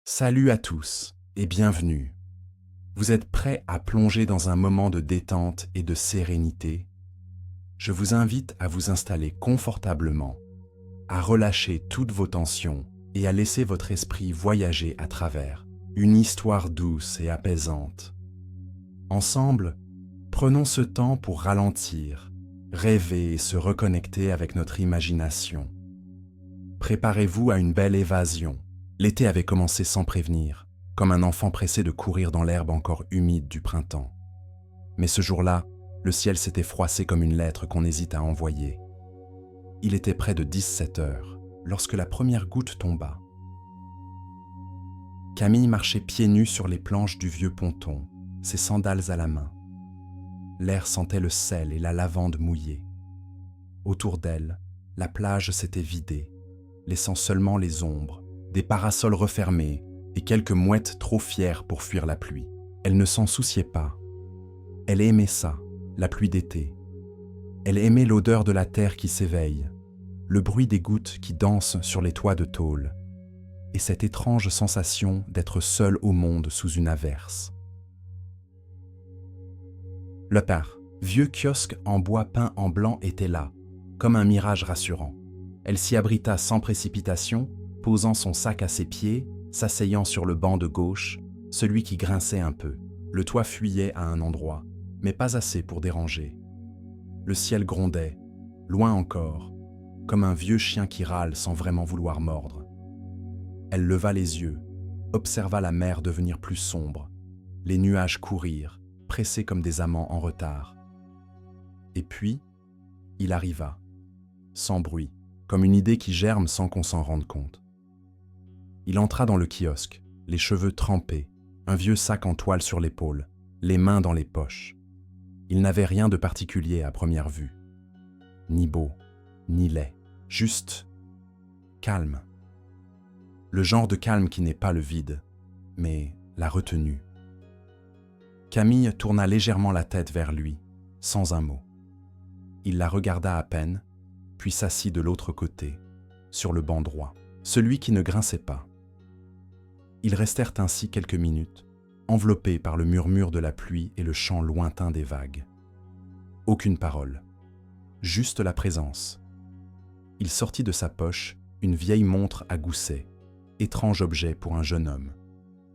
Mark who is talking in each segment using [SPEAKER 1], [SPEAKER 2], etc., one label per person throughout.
[SPEAKER 1] Salut à tous et bienvenue. Vous êtes prêts à plonger dans un moment de détente et de sérénité? Je vous invite à vous installer confortablement, à relâcher toutes vos tensions et à laisser votre esprit voyager à travers une histoire douce et apaisante. Ensemble, prenons ce temps pour ralentir, rêver et se reconnecter avec notre imagination. Préparez-vous à une belle évasion. L'été avait commencé sans prévenir, comme un enfant pressé de courir dans l'herbe encore humide du printemps. Mais ce jour-là, le ciel s'était froissé comme une lettre qu'on hésite à envoyer. Il était près de 17 heures, lorsque la première goutte tomba. Camille marchait pieds nus sur les planches du vieux ponton, ses sandales à la main. L'air sentait le sel et la lavande mouillée. Autour d'elle, la plage s'était vidée, laissant seulement les ombres, des parasols refermés et quelques mouettes trop fières pour fuir la pluie. Elle ne s'en souciait pas. Elle aimait ça, la pluie d'été. Elle aimait l'odeur de la terre qui s'éveille, le bruit des gouttes qui dansent sur les toits de tôle, et cette étrange sensation d'être seule au monde sous une averse. Le père, vieux kiosque en bois peint en blanc, était là, comme un mirage rassurant. Elle s'y abrita sans précipitation, posant son sac à ses pieds, s'asseyant sur le banc de gauche, celui qui grinçait un peu. Le toit fuyait à un endroit, mais pas assez pour déranger. Le ciel grondait, loin encore, comme un vieux chien qui râle sans vraiment vouloir mordre. Elle leva les yeux, observa la mer devenir plus sombre, les nuages courir, pressés comme des amants en retard. Et puis, il arriva, sans bruit, comme une idée qui germe sans qu'on s'en rende compte. Il entra dans le kiosque, les cheveux trempés, un vieux sac en toile sur l'épaule, les mains dans les poches. Il n'avait rien de particulier à première vue. Ni beau, ni laid, juste calme. Le genre de calme qui n'est pas le vide, mais la retenue. Camille tourna légèrement la tête vers lui, sans un mot. Il la regarda à peine, puis s'assit de l'autre côté, sur le banc droit, celui qui ne grinçait pas. Ils restèrent ainsi quelques minutes, enveloppés par le murmure de la pluie et le chant lointain des vagues. Aucune parole, juste la présence. Il sortit de sa poche une vieille montre à gousset, étrange objet pour un jeune homme,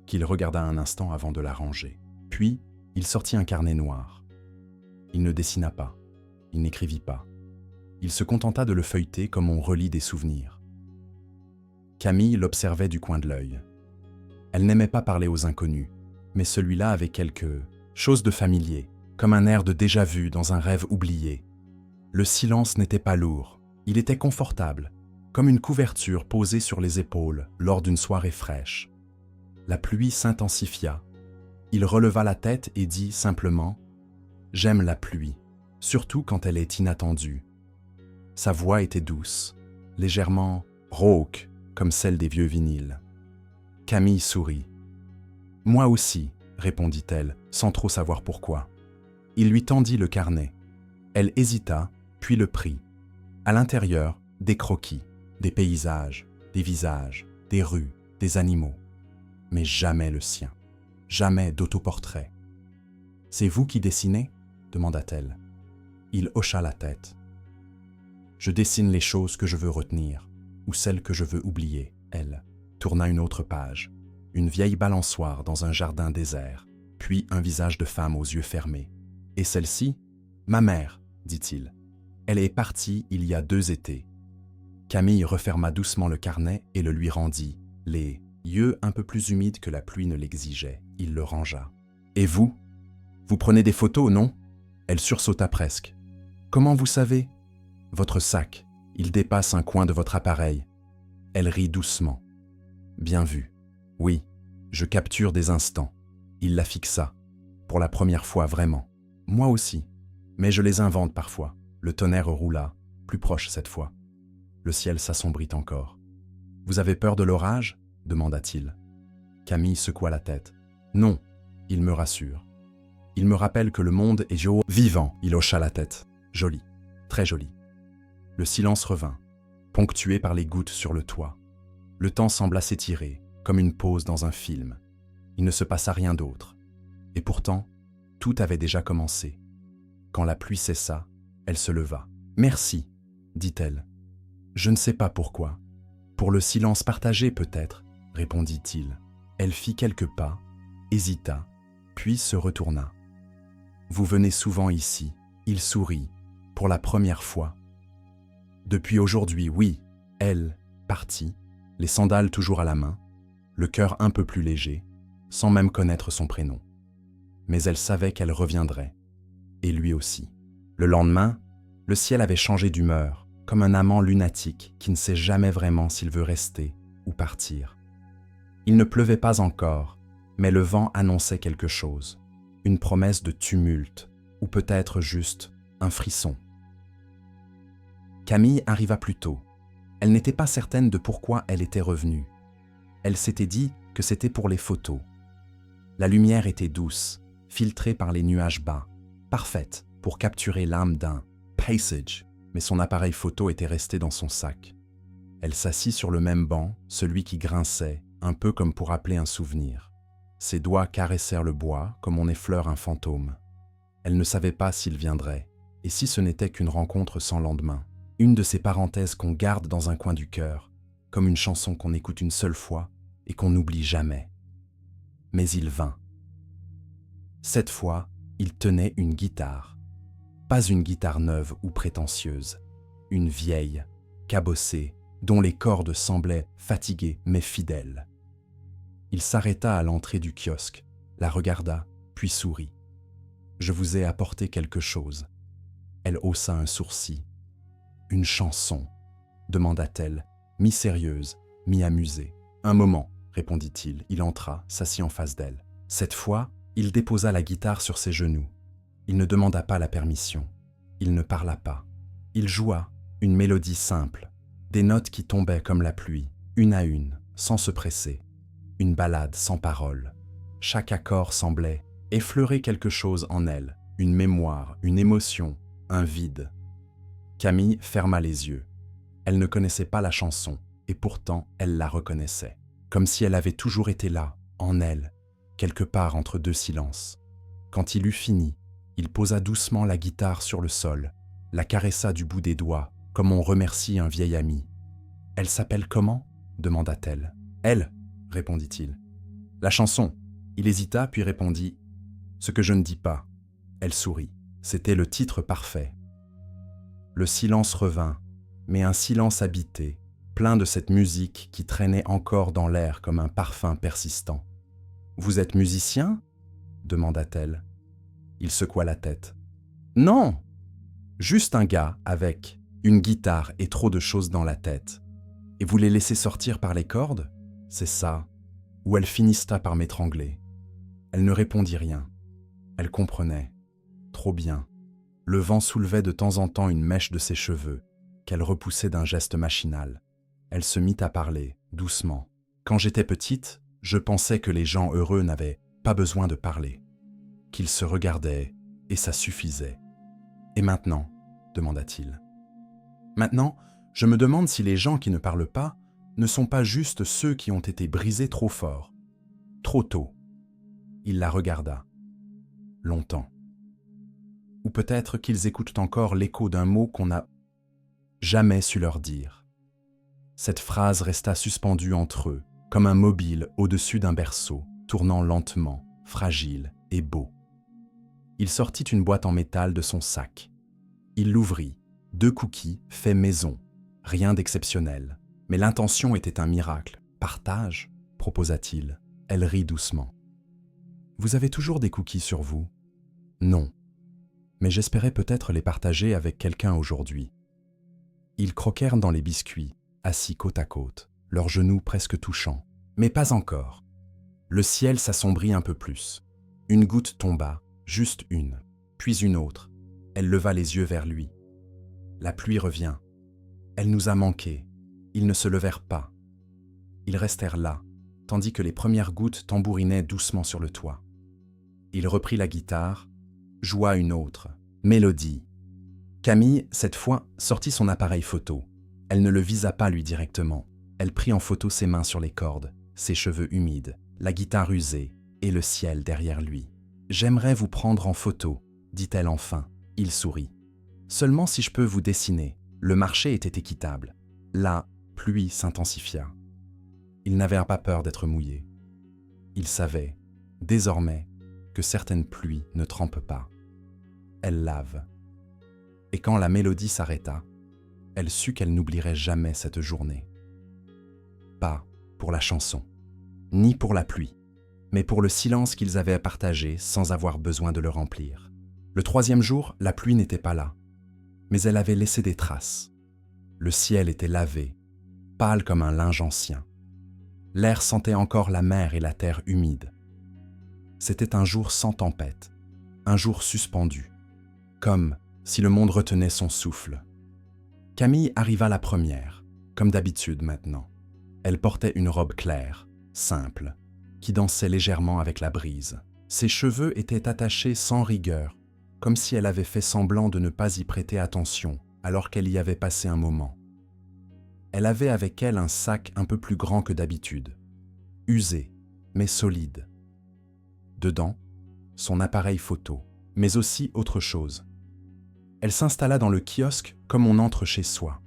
[SPEAKER 1] qu'il regarda un instant avant de la ranger. Puis, il sortit un carnet noir. Il ne dessina pas, il n'écrivit pas. Il se contenta de le feuilleter comme on relit des souvenirs. Camille l'observait du coin de l'œil. Elle n'aimait pas parler aux inconnus, mais celui-là avait quelque chose de familier, comme un air de déjà-vu dans un rêve oublié. Le silence n'était pas lourd, il était confortable, comme une couverture posée sur les épaules lors d'une soirée fraîche. La pluie s'intensifia. Il releva la tête et dit simplement « J'aime la pluie, surtout quand elle est inattendue. » Sa voix était douce, légèrement rauque, comme celle des vieux vinyles. Camille sourit. « Moi aussi, » répondit-elle, sans trop savoir pourquoi. Il lui tendit le carnet. Elle hésita, puis le prit. À l'intérieur, des croquis, des paysages, des visages, des rues, des animaux. Mais jamais le sien. Jamais d'autoportrait. « C'est vous qui dessinez ?» demanda-t-elle. Il hocha la tête. « Je dessine les choses que je veux retenir, ou celles que je veux oublier. » Elle tourna une autre page, une vieille balançoire dans un jardin désert, puis un visage de femme aux yeux fermés. « Et celle-ci ? Ma mère, dit-il. Elle est partie il y a 2 étés. » Camille referma doucement le carnet et le lui rendit, les yeux un peu plus humides que la pluie ne l'exigeait. Il le rangea. « Et vous ? Vous prenez des photos, non ?» Elle sursauta presque. « Comment vous savez ? » « Votre sac, il dépasse un coin de votre appareil. » Elle rit doucement. « Bien vu. Oui, je capture des instants. » Il la fixa. Pour la première fois, vraiment. « Moi aussi. Mais je les invente parfois. » Le tonnerre roula, plus proche cette fois. Le ciel s'assombrit encore. « Vous avez peur de l'orage ?» demanda-t-il. Camille secoua la tête. « Non, il me rassure. Il me rappelle que le monde est vivant. » Il hocha la tête. « Joli, très joli. » Le silence revint, ponctué par les gouttes sur le toit. Le temps sembla s'étirer, comme une pause dans un film. Il ne se passa rien d'autre. Et pourtant, tout avait déjà commencé. Quand la pluie cessa, elle se leva. « Merci », dit-elle. « Je ne sais pas pourquoi. Pour le silence partagé peut-être, » répondit-il. Elle fit quelques pas, hésita, puis se retourna. « Vous venez souvent ici ?» Il sourit, pour la première fois. « Depuis aujourd'hui, oui. » Elle partit, les sandales toujours à la main, le cœur un peu plus léger, sans même connaître son prénom. Mais elle savait qu'elle reviendrait, et lui aussi. Le lendemain, le ciel avait changé d'humeur, comme un amant lunatique qui ne sait jamais vraiment s'il veut rester ou partir. Il ne pleuvait pas encore, mais le vent annonçait quelque chose, une promesse de tumulte, ou peut-être juste un frisson. Camille arriva plus tôt. Elle n'était pas certaine de pourquoi elle était revenue. Elle s'était dit que c'était pour les photos. La lumière était douce, filtrée par les nuages bas, parfaite pour capturer l'âme d'un paysage, mais son appareil photo était resté dans son sac. Elle s'assit sur le même banc, celui qui grinçait, un peu comme pour appeler un souvenir. Ses doigts caressèrent le bois comme on effleure un fantôme. Elle ne savait pas s'il viendrait, et si ce n'était qu'une rencontre sans lendemain. Une de ces parenthèses qu'on garde dans un coin du cœur, comme une chanson qu'on écoute une seule fois et qu'on n'oublie jamais. Mais il vint. Cette fois, il tenait une guitare. Pas une guitare neuve ou prétentieuse, une vieille, cabossée, dont les cordes semblaient fatiguées mais fidèles. Il s'arrêta à l'entrée du kiosque, la regarda, puis sourit. « Je vous ai apporté quelque chose. » Elle haussa un sourcil. « Une chanson ?» demanda-t-elle, mi-sérieuse, mi-amusée. « Un moment, » répondit-il. Il entra, s'assit en face d'elle. Cette fois, il déposa la guitare sur ses genoux. Il ne demanda pas la permission. Il ne parla pas. Il joua une mélodie simple, des notes qui tombaient comme la pluie, une à une, sans se presser. Une ballade sans paroles. Chaque accord semblait effleurer quelque chose en elle, une mémoire, une émotion, un vide. Camille ferma les yeux. Elle ne connaissait pas la chanson, et pourtant elle la reconnaissait, comme si elle avait toujours été là, en elle, quelque part entre deux silences. Quand il eut fini, il posa doucement la guitare sur le sol, la caressa du bout des doigts, comme on remercie un vieil ami. « Elle s'appelle comment ?» demanda-t-elle. « Elle » répondit-il. « La chanson. » Il hésita, puis répondit « Ce que je ne dis pas. » Elle sourit. C'était le titre parfait. Le silence revint, mais un silence habité, plein de cette musique qui traînait encore dans l'air comme un parfum persistant. « Vous êtes musicien ?» demanda-t-elle. Il secoua la tête. « Non, juste un gars avec une guitare et trop de choses dans la tête. Et vous les laissez sortir par les cordes ? C'est ça. » Ou elle finista par m'étrangler. Elle ne répondit rien. Elle comprenait. Trop bien. Le vent soulevait de temps en temps une mèche de ses cheveux, qu'elle repoussait d'un geste machinal. Elle se mit à parler, doucement. « Quand j'étais petite, je pensais que les gens heureux n'avaient pas besoin de parler, qu'ils se regardaient, et ça suffisait. Et maintenant ?» demanda-t-il. « Maintenant, je me demande si les gens qui ne parlent pas ne sont pas juste ceux qui ont été brisés trop fort, trop tôt. » Il la regarda. Longtemps. Ou peut-être qu'ils écoutent encore l'écho d'un mot qu'on n'a jamais su leur dire. Cette phrase resta suspendue entre eux, comme un mobile au-dessus d'un berceau, tournant lentement, fragile et beau. Il sortit une boîte en métal de son sac. Il l'ouvrit, 2 cookies faits maison, rien d'exceptionnel. Mais l'intention était un miracle. « Partage ?» proposa-t-il. Elle rit doucement. « Vous avez toujours des cookies sur vous ?»« Non. Mais j'espérais peut-être les partager avec quelqu'un aujourd'hui. » Ils croquèrent dans les biscuits, assis côte à côte, leurs genoux presque touchants. Mais pas encore. Le ciel s'assombrit un peu plus. Une goutte tomba, juste une, puis une autre. Elle leva les yeux vers lui. « La pluie revient. Elle nous a manqué. » Ils ne se levèrent pas. Ils restèrent là, tandis que les premières gouttes tambourinaient doucement sur le toit. Il reprit la guitare, joua une autre, mélodie. Camille, cette fois, sortit son appareil photo. Elle ne le visa pas lui directement. Elle prit en photo ses mains sur les cordes, ses cheveux humides, la guitare usée et le ciel derrière lui. « J'aimerais vous prendre en photo, dit-elle enfin. Il sourit. Seulement si je peux vous dessiner. » Le marché était équitable. La pluie s'intensifia. Il n'avait pas peur d'être mouillé. Il savait, désormais, que certaines pluies ne trempent pas. Elles lavent. Et quand la mélodie s'arrêta, elle sut qu'elle n'oublierait jamais cette journée. Pas pour la chanson, ni pour la pluie, mais pour le silence qu'ils avaient partagé sans avoir besoin de le remplir. Le 3e jour, la pluie n'était pas là, mais elle avait laissé des traces. Le ciel était lavé, pâle comme un linge ancien. L'air sentait encore la mer et la terre humides. C'était un jour sans tempête, un jour suspendu, comme si le monde retenait son souffle. Camille arriva la première, comme d'habitude maintenant. Elle portait une robe claire, simple, qui dansait légèrement avec la brise. Ses cheveux étaient attachés sans rigueur, comme si elle avait fait semblant de ne pas y prêter attention alors qu'elle y avait passé un moment. Elle avait avec elle un sac un peu plus grand que d'habitude, usé, mais solide. Dedans, son appareil photo, mais aussi autre chose. Elle s'installa dans le kiosque comme on entre chez soi.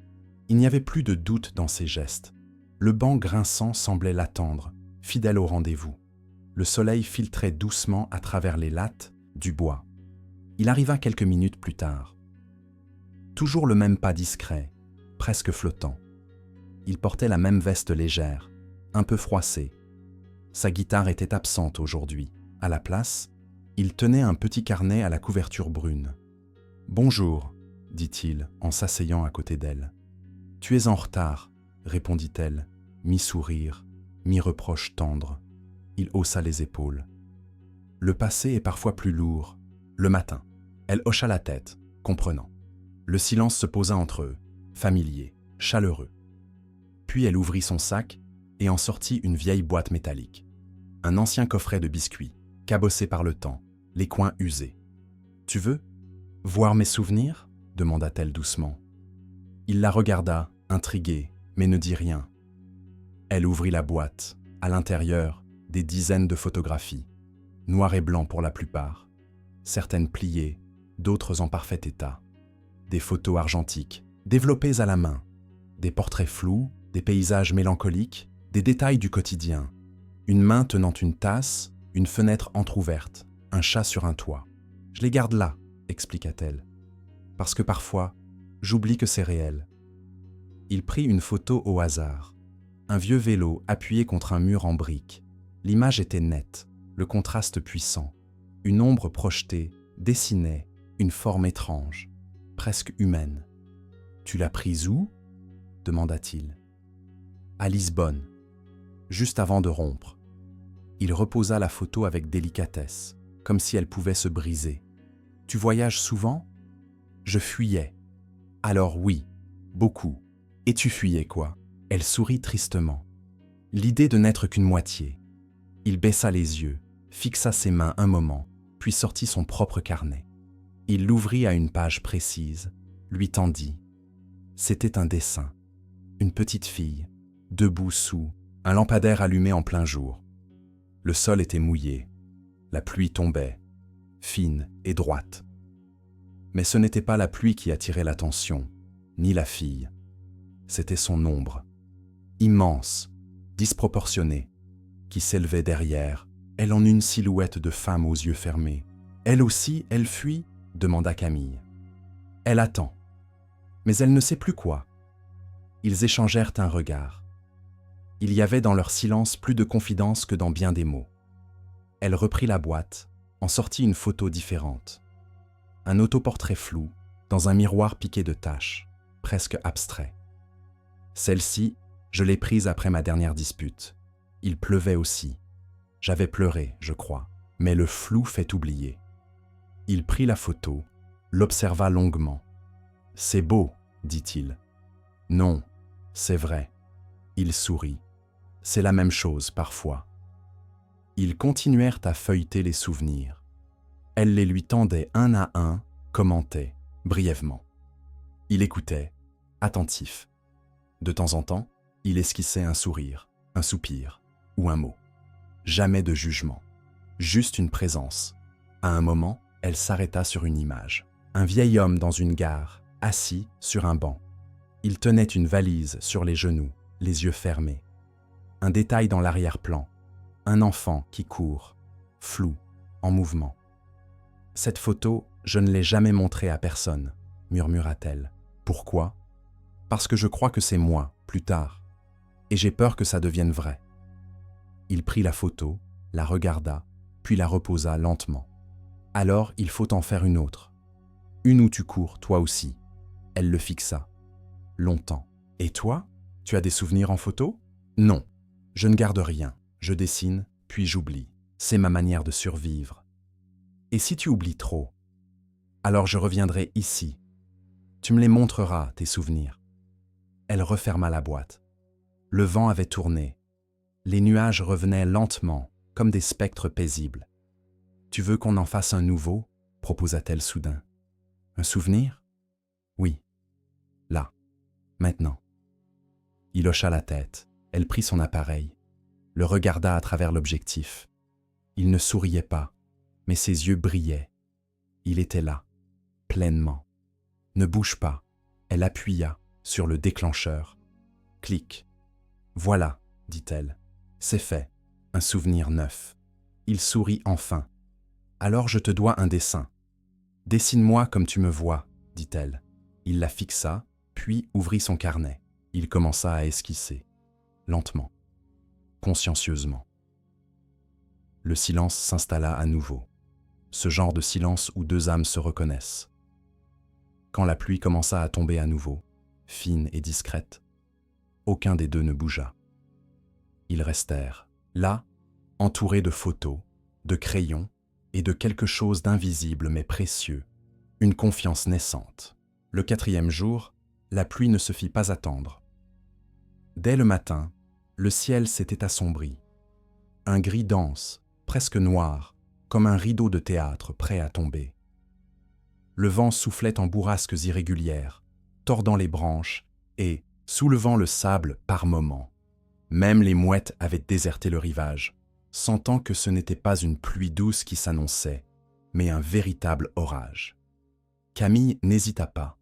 [SPEAKER 1] Il n'y avait plus de doute dans ses gestes. Le banc grinçant semblait l'attendre, fidèle au rendez-vous. Le soleil filtrait doucement à travers les lattes du bois. Il arriva quelques minutes plus tard. Toujours le même pas discret, presque flottant. Il portait la même veste légère, un peu froissée. Sa guitare était absente aujourd'hui. À la place, il tenait un petit carnet à la couverture brune. « Bonjour, dit-il en s'asseyant à côté d'elle. « Tu es en retard, répondit-elle, mi-sourire, mi-reproche tendre. Il haussa les épaules. Le passé est parfois plus lourd. Le matin, elle hocha la tête, comprenant. Le silence se posa entre eux, familier, chaleureux. Puis elle ouvrit son sac et en sortit une vieille boîte métallique. Un ancien coffret de biscuits, cabossé par le temps, les coins usés. « Tu veux voir mes souvenirs ?» demanda-t-elle doucement. Il la regarda, intrigué, mais ne dit rien. Elle ouvrit la boîte. À l'intérieur, des dizaines de photographies, noir et blanc pour la plupart, certaines pliées, d'autres en parfait état. Des photos argentiques, développées à la main, des portraits flous, des paysages mélancoliques, des détails du quotidien. Une main tenant une tasse, une fenêtre entr'ouverte, un chat sur un toit. « Je les garde là », expliqua-t-elle, « parce que parfois, j'oublie que c'est réel. » Il prit une photo au hasard. Un vieux vélo appuyé contre un mur en briques. L'image était nette, le contraste puissant. Une ombre projetée dessinait une forme étrange, presque humaine. « Tu l'as prise où ?» demanda-t-il. « À Lisbonne, juste avant de rompre. » Il reposa la photo avec délicatesse, comme si elle pouvait se briser. « Tu voyages souvent ?»« Je fuyais. »« Alors oui, beaucoup. Et tu fuyais quoi ?» Elle sourit tristement. L'idée de n'être qu'une moitié. Il baissa les yeux, fixa ses mains un moment, puis sortit son propre carnet. Il l'ouvrit à une page précise, lui tendit. C'était un dessin. Une petite fille, debout sous un lampadaire allumé en plein jour. Le sol était mouillé. La pluie tombait, fine et droite. Mais ce n'était pas la pluie qui attirait l'attention, ni la fille. C'était son ombre. Immense, disproportionnée, qui s'élevait derrière, elle en une silhouette de femme aux yeux fermés. « Elle aussi, elle fuit ?» demanda Camille. « Elle attend. Mais elle ne sait plus quoi. » Ils échangèrent un regard. Il y avait dans leur silence plus de confidence que dans bien des mots. Elle reprit la boîte, en sortit une photo différente. Un autoportrait flou, dans un miroir piqué de taches, presque abstrait. Celle-ci, je l'ai prise après ma dernière dispute. Il pleuvait aussi. J'avais pleuré, je crois, mais le flou fait oublier. Il prit la photo, l'observa longuement. « C'est beau, dit-il. »« Non, c'est vrai. » Il sourit. « C'est la même chose parfois. » Ils continuèrent à feuilleter les souvenirs. Elle les lui tendait un à un, commentait, brièvement. Il écoutait, attentif. De temps en temps, il esquissait un sourire, un soupir, ou un mot. Jamais de jugement. Juste une présence. À un moment, elle s'arrêta sur une image. Un vieil homme dans une gare, assis sur un banc. Il tenait une valise sur les genoux, les yeux fermés. Un détail dans l'arrière-plan. Un enfant qui court, flou, en mouvement. « Cette photo, je ne l'ai jamais montrée à personne, » murmura-t-elle. « Pourquoi ? Parce que je crois que c'est moi, plus tard. Et j'ai peur que ça devienne vrai. » Il prit la photo, la regarda, puis la reposa lentement. « Alors, il faut en faire une autre. Une où tu cours, toi aussi. » Elle le fixa. Longtemps. « Et toi ? Tu as des souvenirs en photo ? » ?»« Non, je ne garde rien. Je dessine, puis j'oublie. C'est ma manière de survivre. Et si tu oublies trop ? Alors je reviendrai ici. Tu me les montreras, tes souvenirs. » Elle referma la boîte. Le vent avait tourné. Les nuages revenaient lentement, comme des spectres paisibles. « Tu veux qu'on en fasse un nouveau ?» proposa-t-elle soudain. « Un souvenir ? » ?»« Oui. Là. Maintenant. » Il hocha la tête. Elle prit son appareil, le regarda à travers l'objectif. Il ne souriait pas, mais ses yeux brillaient. Il était là, pleinement. « Ne bouge pas. » Elle appuya sur le déclencheur. Clic. « Voilà, » dit-elle. « C'est fait. Un souvenir neuf. » Il sourit enfin. « Alors je te dois un dessin. »« Dessine-moi comme tu me vois, » dit-elle. Il la fixa, puis ouvrit son carnet. Il commença à esquisser, lentement, consciencieusement. Le silence s'installa à nouveau, ce genre de silence où deux âmes se reconnaissent. Quand la pluie commença à tomber à nouveau, fine et discrète, aucun des deux ne bougea. Ils restèrent, là, entourés de photos, de crayons et de quelque chose d'invisible mais précieux, une confiance naissante. Le 4e jour, la pluie ne se fit pas attendre. Dès le matin, le ciel s'était assombri. Un gris dense, presque noir, comme un rideau de théâtre prêt à tomber. Le vent soufflait en bourrasques irrégulières, tordant les branches et soulevant le sable par moments. Même les mouettes avaient déserté le rivage, sentant que ce n'était pas une pluie douce qui s'annonçait, mais un véritable orage. Camille n'hésita pas.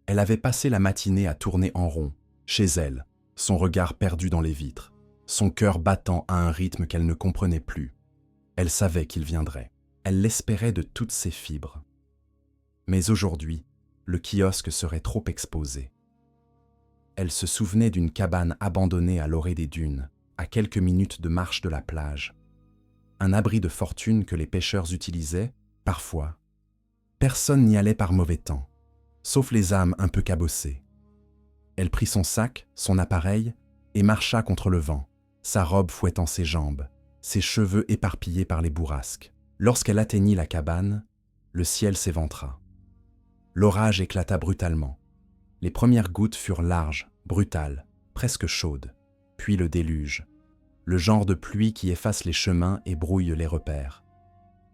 [SPEAKER 1] Elle avait passé la matinée à tourner en rond, chez elle, son regard perdu dans les vitres, son cœur battant à un rythme qu'elle ne comprenait plus. Elle savait qu'il viendrait. Elle l'espérait de toutes ses fibres. Mais aujourd'hui, le kiosque serait trop exposé. Elle se souvenait d'une cabane abandonnée à l'orée des dunes, à quelques minutes de marche de la plage. Un abri de fortune que les pêcheurs utilisaient, parfois. Personne n'y allait par mauvais temps, sauf les âmes un peu cabossées. Elle prit son sac, son appareil, et marcha contre le vent, sa robe fouettant ses jambes, ses cheveux éparpillés par les bourrasques. Lorsqu'elle atteignit la cabane, le ciel s'éventra. L'orage éclata brutalement. Les premières gouttes furent larges, brutales, presque chaudes. Puis le déluge, le genre de pluie qui efface les chemins et brouille les repères.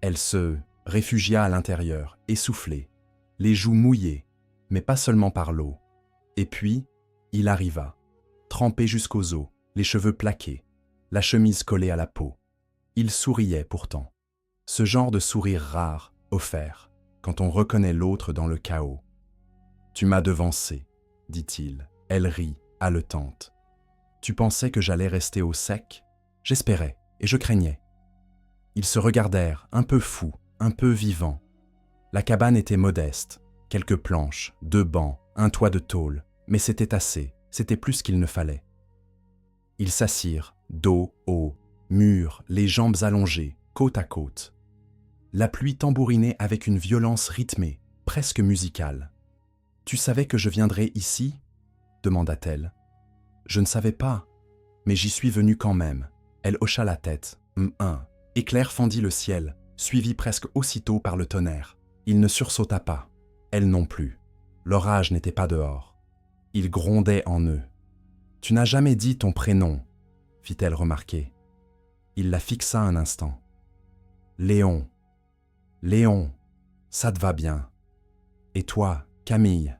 [SPEAKER 1] Elle se réfugia à l'intérieur, essoufflée, les joues mouillées, mais pas seulement par l'eau. Et puis, il arriva, trempé jusqu'aux os, les cheveux plaqués, la chemise collée à la peau. Il souriait pourtant, ce genre de sourire rare, offert, quand on reconnaît l'autre dans le chaos. « Tu m'as devancé, » dit-il. Elle rit, haletante. « Tu pensais que j'allais rester au sec ? J'espérais, et je craignais. » Ils se regardèrent, un peu fous, un peu vivants. La cabane était modeste, quelques planches, 2 bancs, un toit de tôle, mais c'était assez, c'était plus qu'il ne fallait. Ils s'assirent, dos haut, mûrs, les jambes allongées, côte à côte. La pluie tambourinait avec une violence rythmée, presque musicale. « Tu savais que je viendrais ici ?» demanda-t-elle. « Je ne savais pas, mais j'y suis venue quand même. » Elle hocha la tête. Un éclair fendit le ciel, suivi presque aussitôt par le tonnerre. Il ne sursauta pas. Elle non plus. L'orage n'était pas dehors. Il grondait en eux. « Tu n'as jamais dit ton prénom, » fit-elle remarquer. Il la fixa un instant. « Léon. Léon, ça te va bien. Et toi, Camille ?»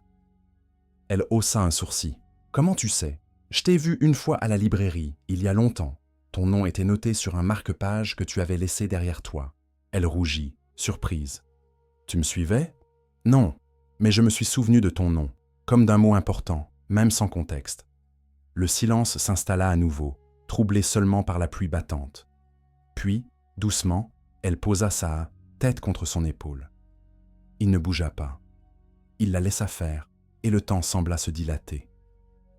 [SPEAKER 1] Elle haussa un sourcil. « Comment tu sais ? Je t'ai vu une fois à la librairie, il y a longtemps. Ton nom était noté sur un marque-page que tu avais laissé derrière toi. » Elle rougit, surprise. « Tu me suivais ? » ?»« Non, mais je me suis souvenu de ton nom, comme d'un mot important, même sans contexte. » Le silence s'installa à nouveau, troublé seulement par la pluie battante. Puis, doucement, elle posa sa tête contre son épaule. Il ne bougea pas. Il la laissa faire, et le temps sembla se dilater.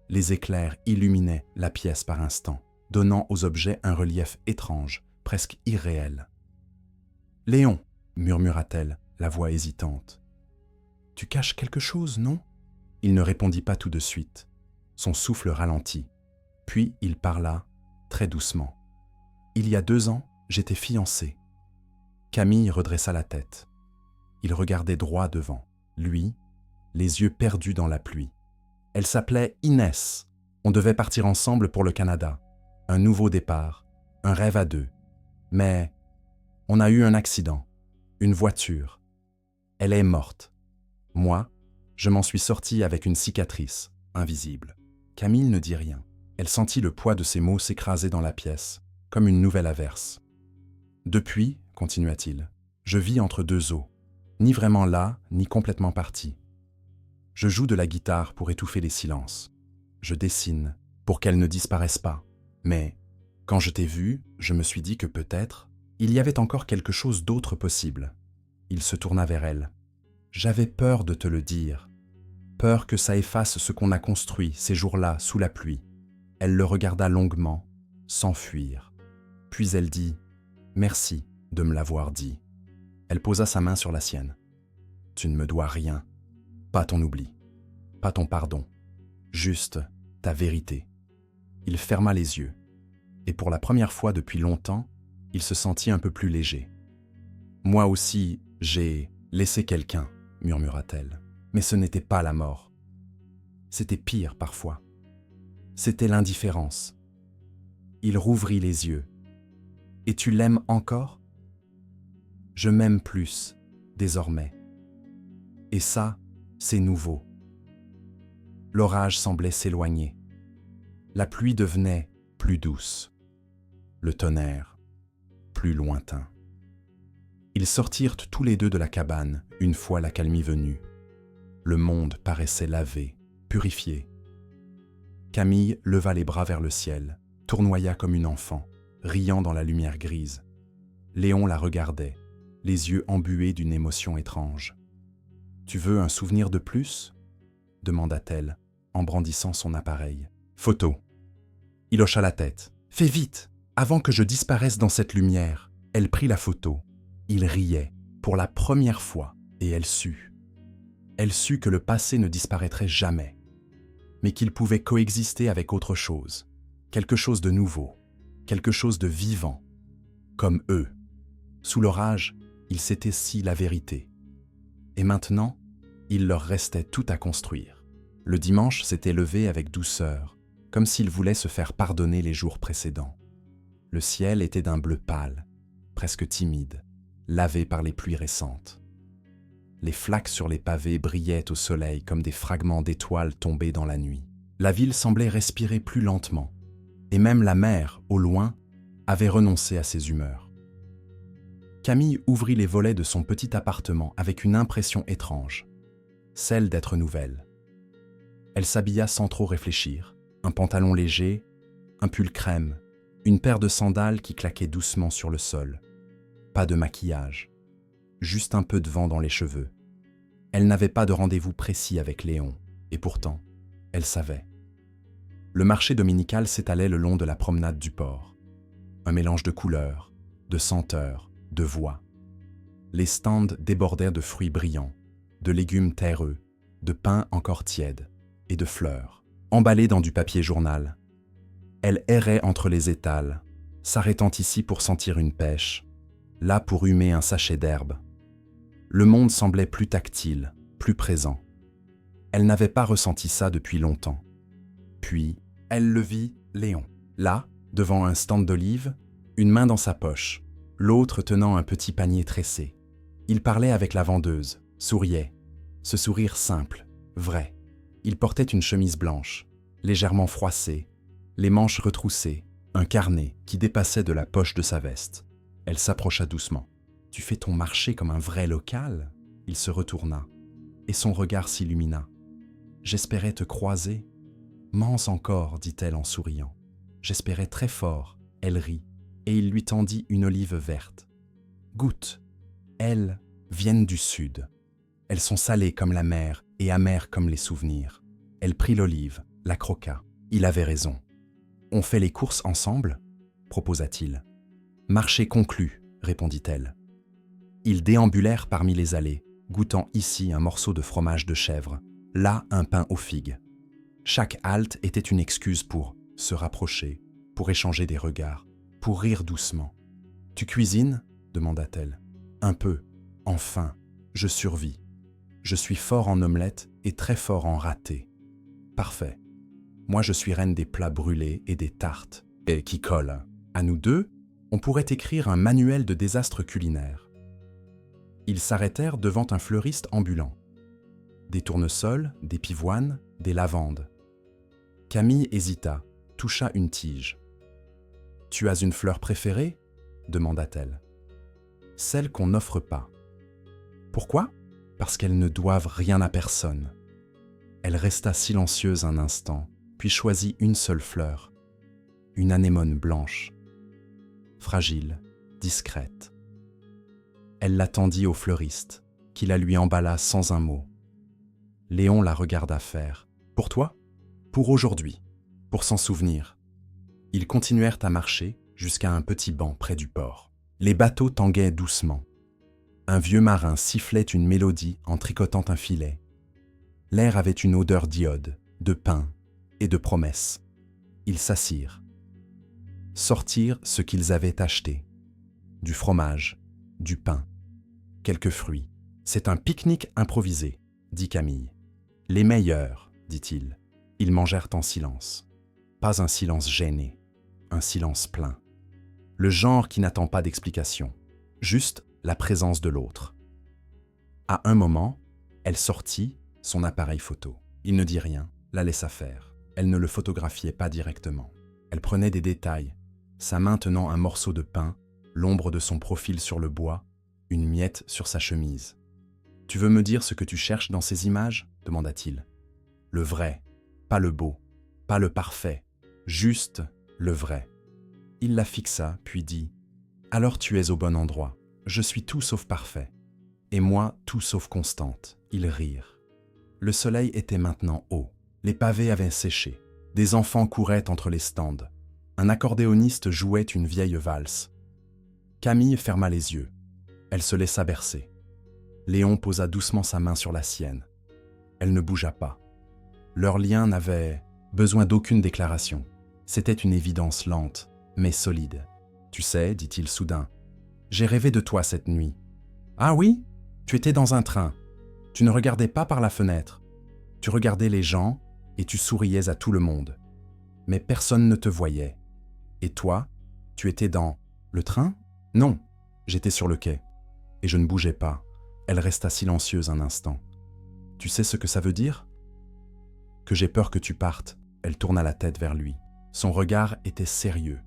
[SPEAKER 1] Les éclairs illuminaient la pièce par instants, donnant aux objets un relief étrange, presque irréel. « Léon, » murmura-t-elle, la voix hésitante. « Tu caches quelque chose, non ?» Il ne répondit pas tout de suite. Son souffle ralentit. Puis il parla, très doucement. « Il y a 2 ans, j'étais fiancé. » Camille redressa la tête. Il regardait droit devant, lui, les yeux perdus dans la pluie. Elle s'appelait Inès. On devait partir ensemble pour le Canada. Un nouveau départ, un rêve à 2. Mais on a eu un accident, une voiture. Elle est morte. Moi, je m'en suis sorti avec une cicatrice, invisible. Camille ne dit rien. Elle sentit le poids de ses mots s'écraser dans la pièce, comme une nouvelle averse. « Depuis, continua-t-il, je vis entre 2 eaux, ni vraiment là, ni complètement parti. Je joue de la guitare pour étouffer les silences. Je dessine pour qu'elles ne disparaissent pas. Mais quand je t'ai vu, je me suis dit que peut-être il y avait encore quelque chose d'autre possible. » Il se tourna vers elle. « J'avais peur de te le dire. Peur que ça efface ce qu'on a construit ces jours-là sous la pluie. » Elle le regarda longuement, sans fuir. Puis elle dit « Merci de me l'avoir dit. » Elle posa sa main sur la sienne. « Tu ne me dois rien. Pas ton oubli. Pas ton pardon. Juste ta vérité. » Il ferma les yeux. Et pour la première fois depuis longtemps, il se sentit un peu plus léger. « Moi aussi, j'ai laissé quelqu'un, » murmura-t-elle. « Mais ce n'était pas la mort. C'était pire parfois. C'était l'indifférence. » Il rouvrit les yeux. « Et tu l'aimes encore ? » ?»« Je m'aime plus, désormais. Et ça, c'est nouveau. » L'orage semblait s'éloigner. La pluie devenait plus douce. Le tonnerre, plus lointain. Ils sortirent tous les 2 de la cabane, une fois l'accalmie venue. Le monde paraissait lavé, purifié. Camille leva les bras vers le ciel, tournoya comme une enfant, riant dans la lumière grise. Léon la regardait, les yeux embués d'une émotion étrange. « Tu veux un souvenir de plus ?» demanda-t-elle, en brandissant son appareil. « Photo. » Il hocha la tête. « Fais vite, avant que je disparaisse dans cette lumière. » Elle prit la photo. Il riait, pour la première fois, et elle sut. Elle sut que le passé ne disparaîtrait jamais, mais qu'il pouvait coexister avec autre chose, quelque chose de nouveau, quelque chose de vivant, comme eux. Sous l'orage, il s'était si la vérité. Et maintenant, il leur restait tout à construire. Le dimanche s'était levé avec douceur, comme s'il voulait se faire pardonner les jours précédents. Le ciel était d'un bleu pâle, presque timide, lavé par les pluies récentes. Les flaques sur les pavés brillaient au soleil comme des fragments d'étoiles tombées dans la nuit. La ville semblait respirer plus lentement, et même la mer, au loin, avait renoncé à ses humeurs. Camille ouvrit les volets de son petit appartement avec une impression étrange, celle d'être nouvelle. Elle s'habilla sans trop réfléchir, un pantalon léger, un pull crème, une paire de sandales qui claquaient doucement sur le sol. Pas de maquillage, juste un peu de vent dans les cheveux. Elle n'avait pas de rendez-vous précis avec Léon, et pourtant, elle savait. Le marché dominical s'étalait le long de la promenade du port. Un mélange de couleurs, de senteurs, de voix. Les stands débordèrent de fruits brillants, de légumes terreux, de pain encore tiède, et de fleurs, emballées dans du papier journal. Elle errait entre les étals, s'arrêtant ici pour sentir une pêche, là pour humer un sachet d'herbe. Le monde semblait plus tactile, plus présent. Elle n'avait pas ressenti ça depuis longtemps. Puis, elle le vit, Léon, là, devant un stand d'olives, une main dans sa poche, l'autre tenant un petit panier tressé. Il parlait avec la vendeuse, souriait, ce sourire simple, vrai. Il portait une chemise blanche, légèrement froissée, les manches retroussées, un carnet qui dépassait de la poche de sa veste. Elle s'approcha doucement. « Tu fais ton marché comme un vrai local ?» Il se retourna, et son regard s'illumina. « J'espérais te croiser. »« Mens encore, dit-elle en souriant. J'espérais très fort. » Elle rit, et il lui tendit une olive verte. « Goûte. Elles viennent du sud. Elles sont salées comme la mer et amères comme les souvenirs. » Elle prit l'olive, la croqua. Il avait raison. « On fait les courses ensemble ?» proposa-t-il. « Marché conclu, » répondit-elle. Ils déambulèrent parmi les allées, goûtant ici un morceau de fromage de chèvre, là un pain aux figues. Chaque halte était une excuse pour se rapprocher, pour échanger des regards, pour rire doucement. « Tu cuisines ?» demanda-t-elle. « Un peu. Enfin, je survis. Je suis fort en omelette et très fort en raté. » « Parfait. Moi, je suis reine des plats brûlés et des tartes. Et qui collent. À nous deux, on pourrait écrire un manuel de désastres culinaires. » Ils s'arrêtèrent devant un fleuriste ambulant. Des tournesols, des pivoines, des lavandes. Camille hésita, toucha une tige. « Tu as une fleur préférée ?» demanda-t-elle. « Celle qu'on n'offre pas. » « Pourquoi ? Parce qu'elles ne doivent rien à personne. » Elle resta silencieuse un instant, puis choisit une seule fleur, une anémone blanche, fragile, discrète. Elle la tendit au fleuriste, qui la lui emballa sans un mot. Léon la regarda faire. « Pour toi ? Pour aujourd'hui, pour s'en souvenir. » Ils continuèrent à marcher jusqu'à un petit banc près du port. Les bateaux tanguaient doucement. Un vieux marin sifflait une mélodie en tricotant un filet. L'air avait une odeur d'iode, de pain et de promesses. Ils s'assirent. Sortirent ce qu'ils avaient acheté. Du fromage, du pain, quelques fruits. « C'est un pique-nique improvisé, » dit Camille. « Les meilleurs, » dit-il. Ils mangèrent en silence. Pas un silence gêné, un silence plein. Le genre qui n'attend pas d'explication, juste la présence de l'autre. À un moment, elle sortit son appareil photo. Il ne dit rien, la laissa faire. Elle ne le photographiait pas directement. Elle prenait des détails, sa main tenant un morceau de pain, l'ombre de son profil sur le bois, une miette sur sa chemise. « Tu veux me dire ce que tu cherches dans ces images ?» demanda-t-il. « Le vrai, pas le beau, pas le parfait, juste le vrai. » Il la fixa, puis dit « Alors tu es au bon endroit. Je suis tout sauf parfait. Et moi, tout sauf constante. » Ils rirent. Le soleil était maintenant haut. Les pavés avaient séché. Des enfants couraient entre les stands. Un accordéoniste jouait une vieille valse. Camille ferma les yeux. Elle se laissa bercer. Léon posa doucement sa main sur la sienne. Elle ne bougea pas. Leur lien n'avait besoin d'aucune déclaration. C'était une évidence lente, mais solide. « Tu sais, dit-il soudain, j'ai rêvé de toi cette nuit. »« Ah oui ? Tu étais dans un train. Tu ne regardais pas par la fenêtre. Tu regardais les gens et tu souriais à tout le monde. Mais personne ne te voyait. Et toi, tu étais dans le train ? Non, j'étais sur le quai. Et je ne bougeais pas. » Elle resta silencieuse un instant. « Tu sais ce que ça veut dire ? » ?»« Que j'ai peur que tu partes. » Elle tourna la tête vers lui. Son regard était sérieux.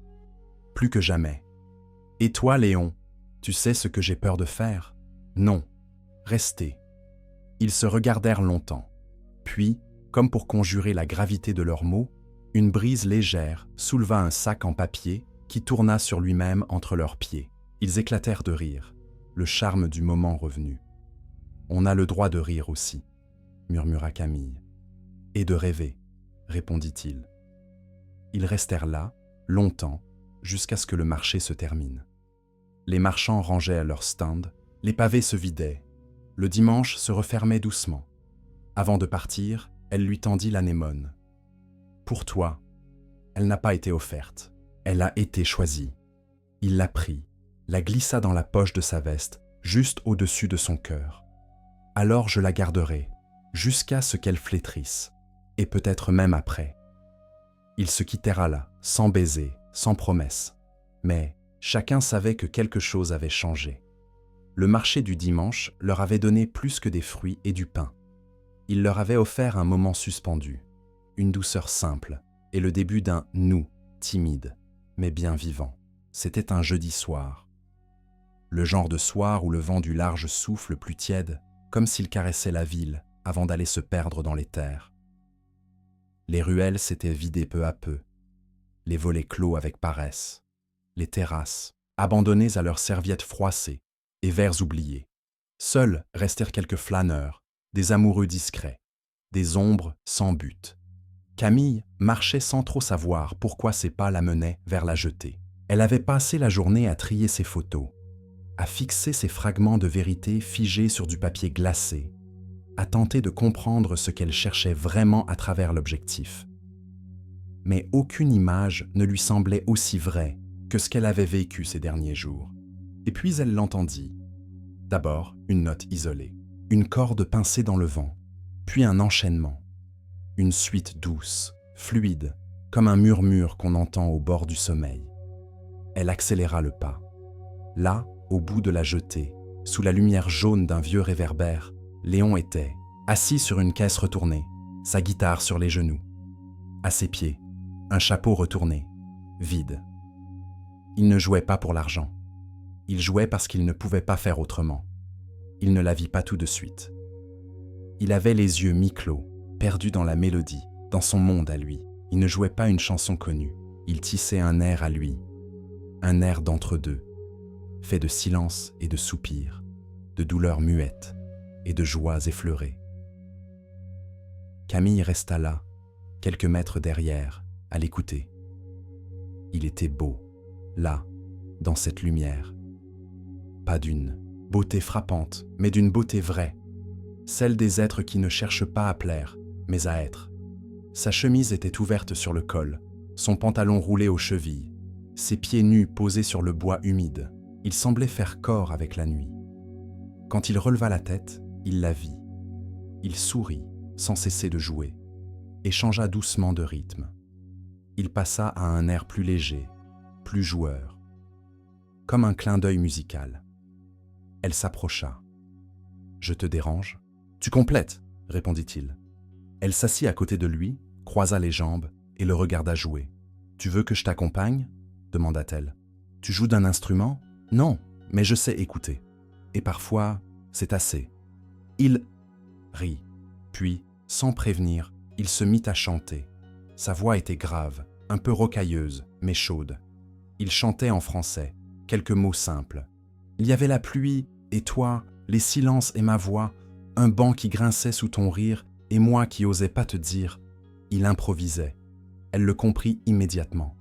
[SPEAKER 1] Plus que jamais. « Et toi, Léon, tu sais ce que j'ai peur de faire ? » ?»« Non. Rester. » Ils se regardèrent longtemps. Puis, comme pour conjurer la gravité de leurs mots, une brise légère souleva un sac en papier qui tourna sur lui-même entre leurs pieds. Ils éclatèrent de rire, le charme du moment revenu. « On a le droit de rire aussi, » murmura Camille. « Et de rêver, » répondit-il. Ils restèrent là, longtemps, jusqu'à ce que le marché se termine. Les marchands rangeaient à leur stand, les pavés se vidaient, le dimanche se refermait doucement. Avant de partir, elle lui tendit l'anémone. « Pour toi, elle n'a pas été offerte, elle a été choisie. » Il la prit, la glissa dans la poche de sa veste, juste au-dessus de son cœur. « Alors je la garderai, jusqu'à ce qu'elle flétrisse, et peut-être même après. » Ils se quittèrent là, sans baiser, sans promesse. Mais chacun savait que quelque chose avait changé. Le marché du dimanche leur avait donné plus que des fruits et du pain. Il leur avait offert un moment suspendu, une douceur simple et le début d'un « nous » timide. mais bien vivant. C'était un jeudi soir. Le genre de soir où le vent du large souffle plus tiède, comme s'il caressait la ville avant d'aller se perdre dans les terres. Les ruelles s'étaient vidées peu à peu, les volets clos avec paresse, les terrasses, abandonnées à leurs serviettes froissées et verres oubliés. Seuls restèrent quelques flâneurs, des amoureux discrets, des ombres sans but. Camille marchait sans trop savoir pourquoi ses pas la menaient vers la jetée. Elle avait passé la journée à trier ses photos, à fixer ces fragments de vérité figés sur du papier glacé, à tenter de comprendre ce qu'elle cherchait vraiment à travers l'objectif. Mais aucune image ne lui semblait aussi vraie que ce qu'elle avait vécu ces derniers jours. Et puis elle l'entendit. D'abord, une note isolée, une corde pincée dans le vent, puis un enchaînement, une suite douce, fluide, comme un murmure qu'on entend au bord du sommeil. Elle accéléra le pas. Là, au bout de la jetée, sous la lumière jaune d'un vieux réverbère, Léon était, assis sur une caisse retournée, sa guitare sur les genoux. À ses pieds, un chapeau retourné, vide. Il ne jouait pas pour l'argent. Il jouait parce qu'il ne pouvait pas faire autrement. Il ne la vit pas tout de suite. Il avait les yeux mi-clos, perdu dans la mélodie, dans son monde à lui. Il ne jouait pas une chanson connue. Il tissait un air à lui, un air d'entre-deux, fait de silence et de soupirs, de douleurs muettes et de joies effleurées. Camille resta là, quelques mètres derrière, à l'écouter. Il était beau, là, dans cette lumière. Pas d'une beauté frappante, mais d'une beauté vraie, celle des êtres qui ne cherchent pas à plaire, mais à être. Sa chemise était ouverte sur le col, son pantalon roulé aux chevilles, ses pieds nus posés sur le bois humide. Il semblait faire corps avec la nuit. Quand il releva la tête, il la vit. Il sourit, sans cesser de jouer, et changea doucement de rythme. Il passa à un air plus léger, plus joueur, comme un clin d'œil musical. Elle s'approcha. « Je te dérange ?»« Tu complètes, » répondit-il. Elle s'assit à côté de lui, croisa les jambes et le regarda jouer. « Tu veux que je t'accompagne ?» demanda-t-elle. « Tu joues d'un instrument ? Non, mais je sais écouter. Et parfois, c'est assez. » Il rit, puis, sans prévenir, il se mit à chanter. Sa voix était grave, un peu rocailleuse, mais chaude. Il chantait en français, quelques mots simples. Il y avait la pluie, et toi, les silences et ma voix, un banc qui grinçait sous ton rire, et moi qui osais pas te dire. Il improvisait. Elle le comprit immédiatement.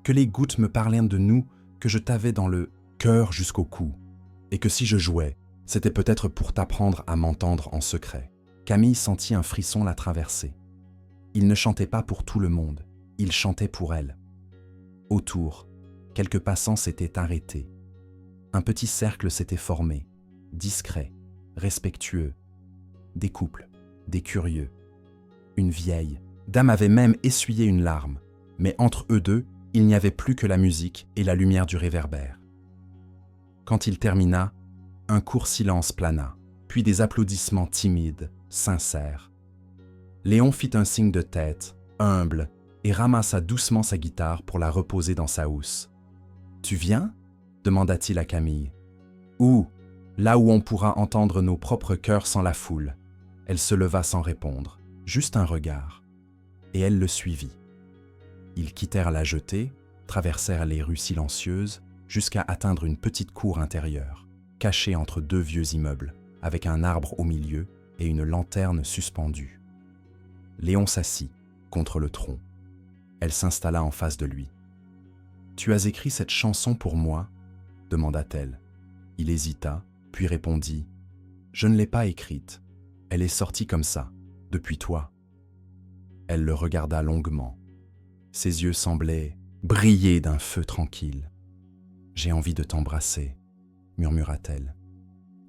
[SPEAKER 1] Que les gouttes me parlaient de nous, que je t'avais dans le cœur jusqu'au cou, et que si je jouais, c'était peut-être pour t'apprendre à m'entendre en secret. Camille sentit un frisson la traverser. Il ne chantait pas pour tout le monde, il chantait pour elle. Autour, quelques passants s'étaient arrêtés. Un petit cercle s'était formé, discret, respectueux. Des couples, des curieux. Une vieille dame avait même essuyé une larme, mais entre eux deux, il n'y avait plus que la musique et la lumière du réverbère. Quand il termina, un court silence plana, puis des applaudissements timides, sincères. Léon fit un signe de tête, humble, et ramassa doucement sa guitare pour la reposer dans sa housse. « Tu viens ?» demanda-t-il à Camille. « Où ? Là où on pourra entendre nos propres cœurs sans la foule. » Elle se leva sans répondre, juste un regard. Et elle le suivit. Ils quittèrent la jetée, traversèrent les rues silencieuses, jusqu'à atteindre une petite cour intérieure, cachée entre deux vieux immeubles, avec un arbre au milieu et une lanterne suspendue. Léon s'assit, contre le tronc. Elle s'installa en face de lui. « Tu as écrit cette chanson pour moi ?» demanda-t-elle. Il hésita, puis répondit « Je ne l'ai pas écrite. Elle est sortie comme ça, depuis toi. » Elle le regarda longuement. Ses yeux semblaient briller d'un feu tranquille. « J'ai envie de t'embrasser, » murmura-t-elle.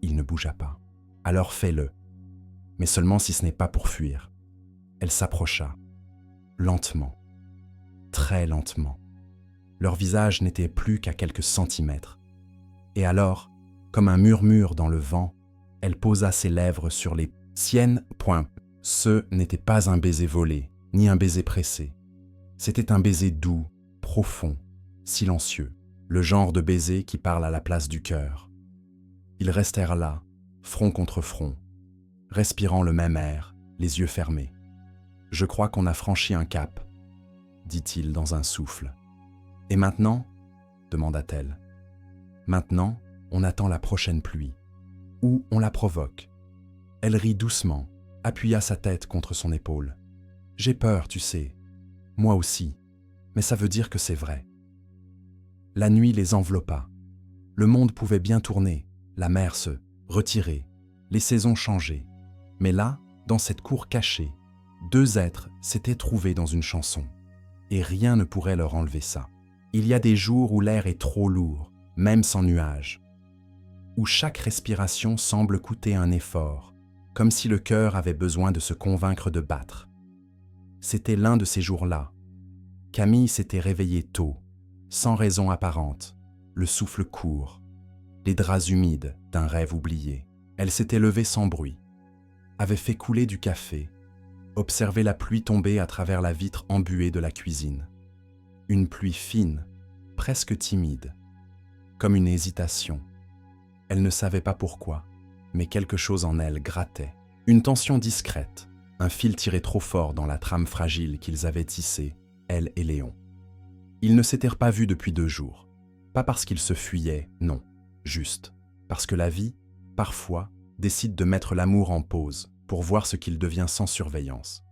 [SPEAKER 1] Il ne bougea pas. « Alors fais-le, mais seulement si ce n'est pas pour fuir. » Elle s'approcha, lentement, très lentement. Leur visage n'était plus qu'à quelques centimètres. Et alors, comme un murmure dans le vent, elle posa ses lèvres sur les siennes. Ce n'était pas un baiser volé, ni un baiser pressé. C'était un baiser doux, profond, silencieux, le genre de baiser qui parle à la place du cœur. Ils restèrent là, front contre front, respirant le même air, les yeux fermés. « Je crois qu'on a franchi un cap, » dit-il dans un souffle. « Et maintenant ?» demanda-t-elle. « Maintenant, on attend la prochaine pluie. Ou on la provoque. » Elle rit doucement, appuya sa tête contre son épaule. « J'ai peur, tu sais. Moi aussi. Mais ça veut dire que c'est vrai. » La nuit les enveloppa. Le monde pouvait bien tourner, la mer se retirer, les saisons changer. Mais là, dans cette cour cachée, deux êtres s'étaient trouvés dans une chanson. Et rien ne pourrait leur enlever ça. Il y a des jours où l'air est trop lourd, même sans nuages. Où chaque respiration semble coûter un effort, comme si le cœur avait besoin de se convaincre de battre. C'était l'un de ces jours-là. Camille s'était réveillée tôt, sans raison apparente, le souffle court, les draps humides d'un rêve oublié. Elle s'était levée sans bruit, avait fait couler du café, observé la pluie tomber à travers la vitre embuée de la cuisine. Une pluie fine, presque timide, comme une hésitation. Elle ne savait pas pourquoi, mais quelque chose en elle grattait. Une tension discrète, un fil tiré trop fort dans la trame fragile qu'ils avaient tissée, elle et Léon. Ils ne s'étaient pas vus depuis 2 jours. Pas parce qu'ils se fuyaient, non, juste parce que la vie, parfois, décide de mettre l'amour en pause pour voir ce qu'il devient sans surveillance.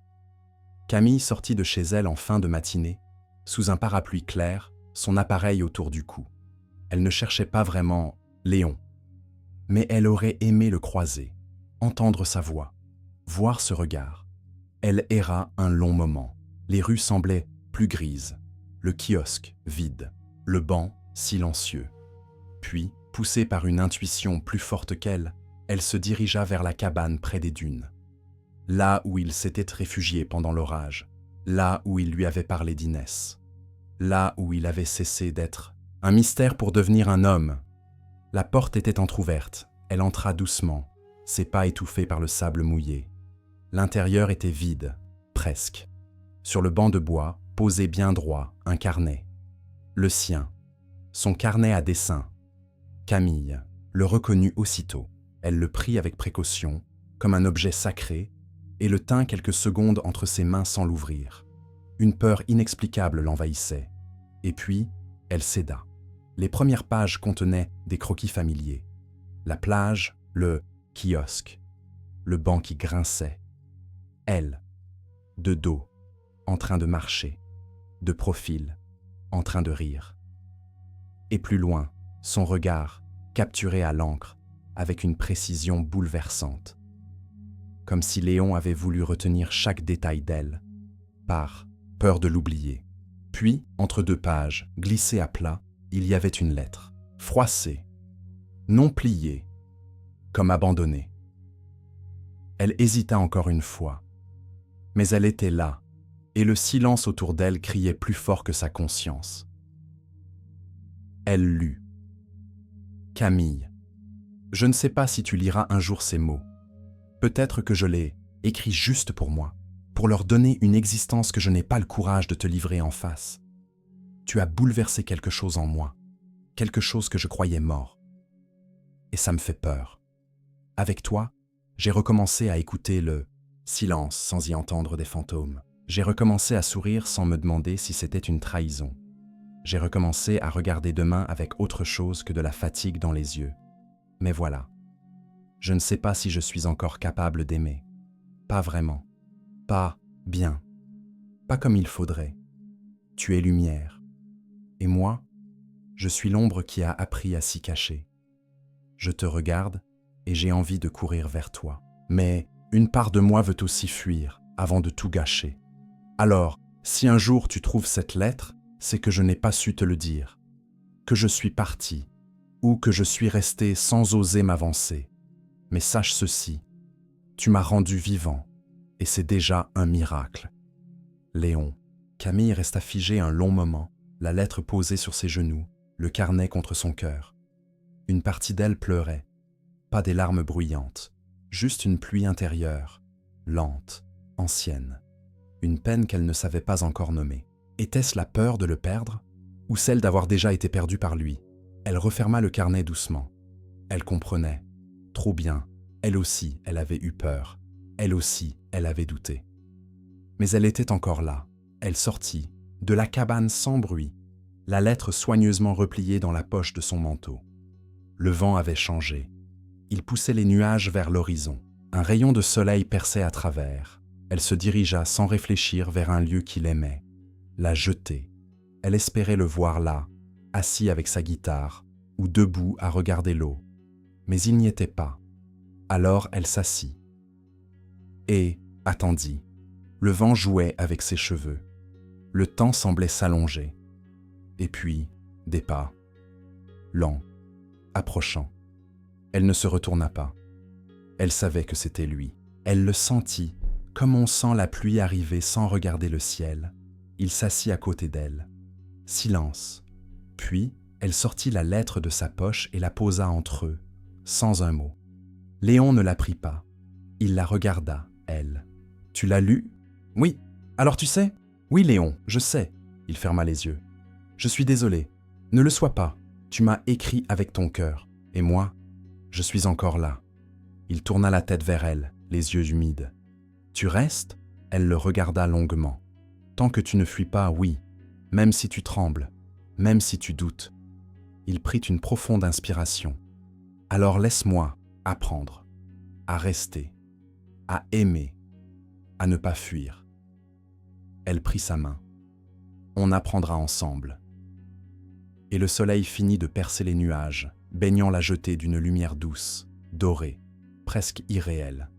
[SPEAKER 1] Camille sortit de chez elle en fin de matinée, sous un parapluie clair, son appareil autour du cou. Elle ne cherchait pas vraiment Léon, mais elle aurait aimé le croiser, entendre sa voix, voir ce regard. Elle erra un long moment. Les rues semblaient plus grises, le kiosque vide, le banc silencieux. Puis, poussée par une intuition plus forte qu'elle, elle se dirigea vers la cabane près des dunes. Là où il s'était réfugié pendant l'orage, là où il lui avait parlé d'Inès, là où il avait cessé d'être un mystère pour devenir un homme. La porte était entr'ouverte, elle entra doucement, ses pas étouffés par le sable mouillé. L'intérieur était vide, presque. Sur le banc de bois, posé bien droit, un carnet. Le sien, son carnet à dessin. Camille le reconnut aussitôt. Elle le prit avec précaution, comme un objet sacré, et le tint quelques secondes entre ses mains sans l'ouvrir. Une peur inexplicable l'envahissait. Et puis, elle céda. Les premières pages contenaient des croquis familiers. La plage, le kiosque, le banc qui grinçait. Elle, de dos, en train de marcher, de profil, en train de rire. Et plus loin, son regard, capturé à l'encre, avec une précision bouleversante. Comme si Léon avait voulu retenir chaque détail d'elle, par peur de l'oublier. Puis, entre 2 pages, glissée à plat, il y avait une lettre, froissée, non pliée, comme abandonnée. Elle hésita encore une fois, mais elle était là, et le silence autour d'elle criait plus fort que sa conscience. Elle lut. « Camille, je ne sais pas si tu liras un jour ces mots. Peut-être que je les écris juste pour moi, pour leur donner une existence que je n'ai pas le courage de te livrer en face. Tu as bouleversé quelque chose en moi, quelque chose que je croyais mort. Et ça me fait peur. Avec toi, j'ai recommencé à écouter le silence sans y entendre des fantômes. J'ai recommencé à sourire sans me demander si c'était une trahison. J'ai recommencé à regarder demain avec autre chose que de la fatigue dans les yeux. Mais voilà, je ne sais pas si je suis encore capable d'aimer. Pas vraiment. Pas bien. Pas comme il faudrait. Tu es lumière. Et moi, je suis l'ombre qui a appris à s'y cacher. Je te regarde et j'ai envie de courir vers toi. Mais une part de moi veut aussi fuir avant de tout gâcher. Alors, si un jour tu trouves cette lettre, c'est que je n'ai pas su te le dire, que je suis parti, ou que je suis resté sans oser m'avancer. Mais sache ceci, tu m'as rendu vivant, et c'est déjà un miracle. Léon. Camille resta figée un long moment, la lettre posée sur ses genoux, le carnet contre son cœur. Une partie d'elle pleurait, pas des larmes bruyantes, juste une pluie intérieure, lente, ancienne, une peine qu'elle ne savait pas encore nommer. Était-ce la peur de le perdre ou celle d'avoir déjà été perdue par lui? Elle referma le carnet doucement. Elle comprenait. Trop bien. Elle aussi, elle avait eu peur. Elle aussi, elle avait douté. Mais elle était encore là. Elle sortit, de la cabane sans bruit, la lettre soigneusement repliée dans la poche de son manteau. Le vent avait changé. Il poussait les nuages vers l'horizon. Un rayon de soleil perçait à travers. Elle se dirigea sans réfléchir vers un lieu qu'il aimait. La jetée. Elle espérait le voir là, assis avec sa guitare, ou debout à regarder l'eau. Mais il n'y était pas. Alors elle s'assit. Et attendit. Le vent jouait avec ses cheveux. Le temps semblait s'allonger. Et puis, des pas. Lents, approchant. Elle ne se retourna pas. Elle savait que c'était lui. Elle le sentit, comme on sent la pluie arriver sans regarder le ciel. Il s'assit à côté d'elle. Silence. Puis, elle sortit la lettre de sa poche et la posa entre eux, sans un mot. Léon ne la prit pas. Il la regarda, elle. « Tu l'as lue ? » ?»« Oui. Alors tu sais ? » ?»« Oui, Léon, je sais. » Il ferma les yeux. « Je suis désolé. Ne le sois pas. Tu m'as écrit avec ton cœur. Et moi, je suis encore là. » Il tourna la tête vers elle, les yeux humides. « Tu restes ?» Elle le regarda longuement. « Tant que tu ne fuis pas, oui. Même si tu trembles, même si tu doutes. » Il prit une profonde inspiration. « Alors laisse-moi apprendre, à rester, à aimer, à ne pas fuir. » Elle prit sa main. « On apprendra ensemble. » Et le soleil finit de percer les nuages, baignant la jetée d'une lumière douce, dorée, presque irréelle.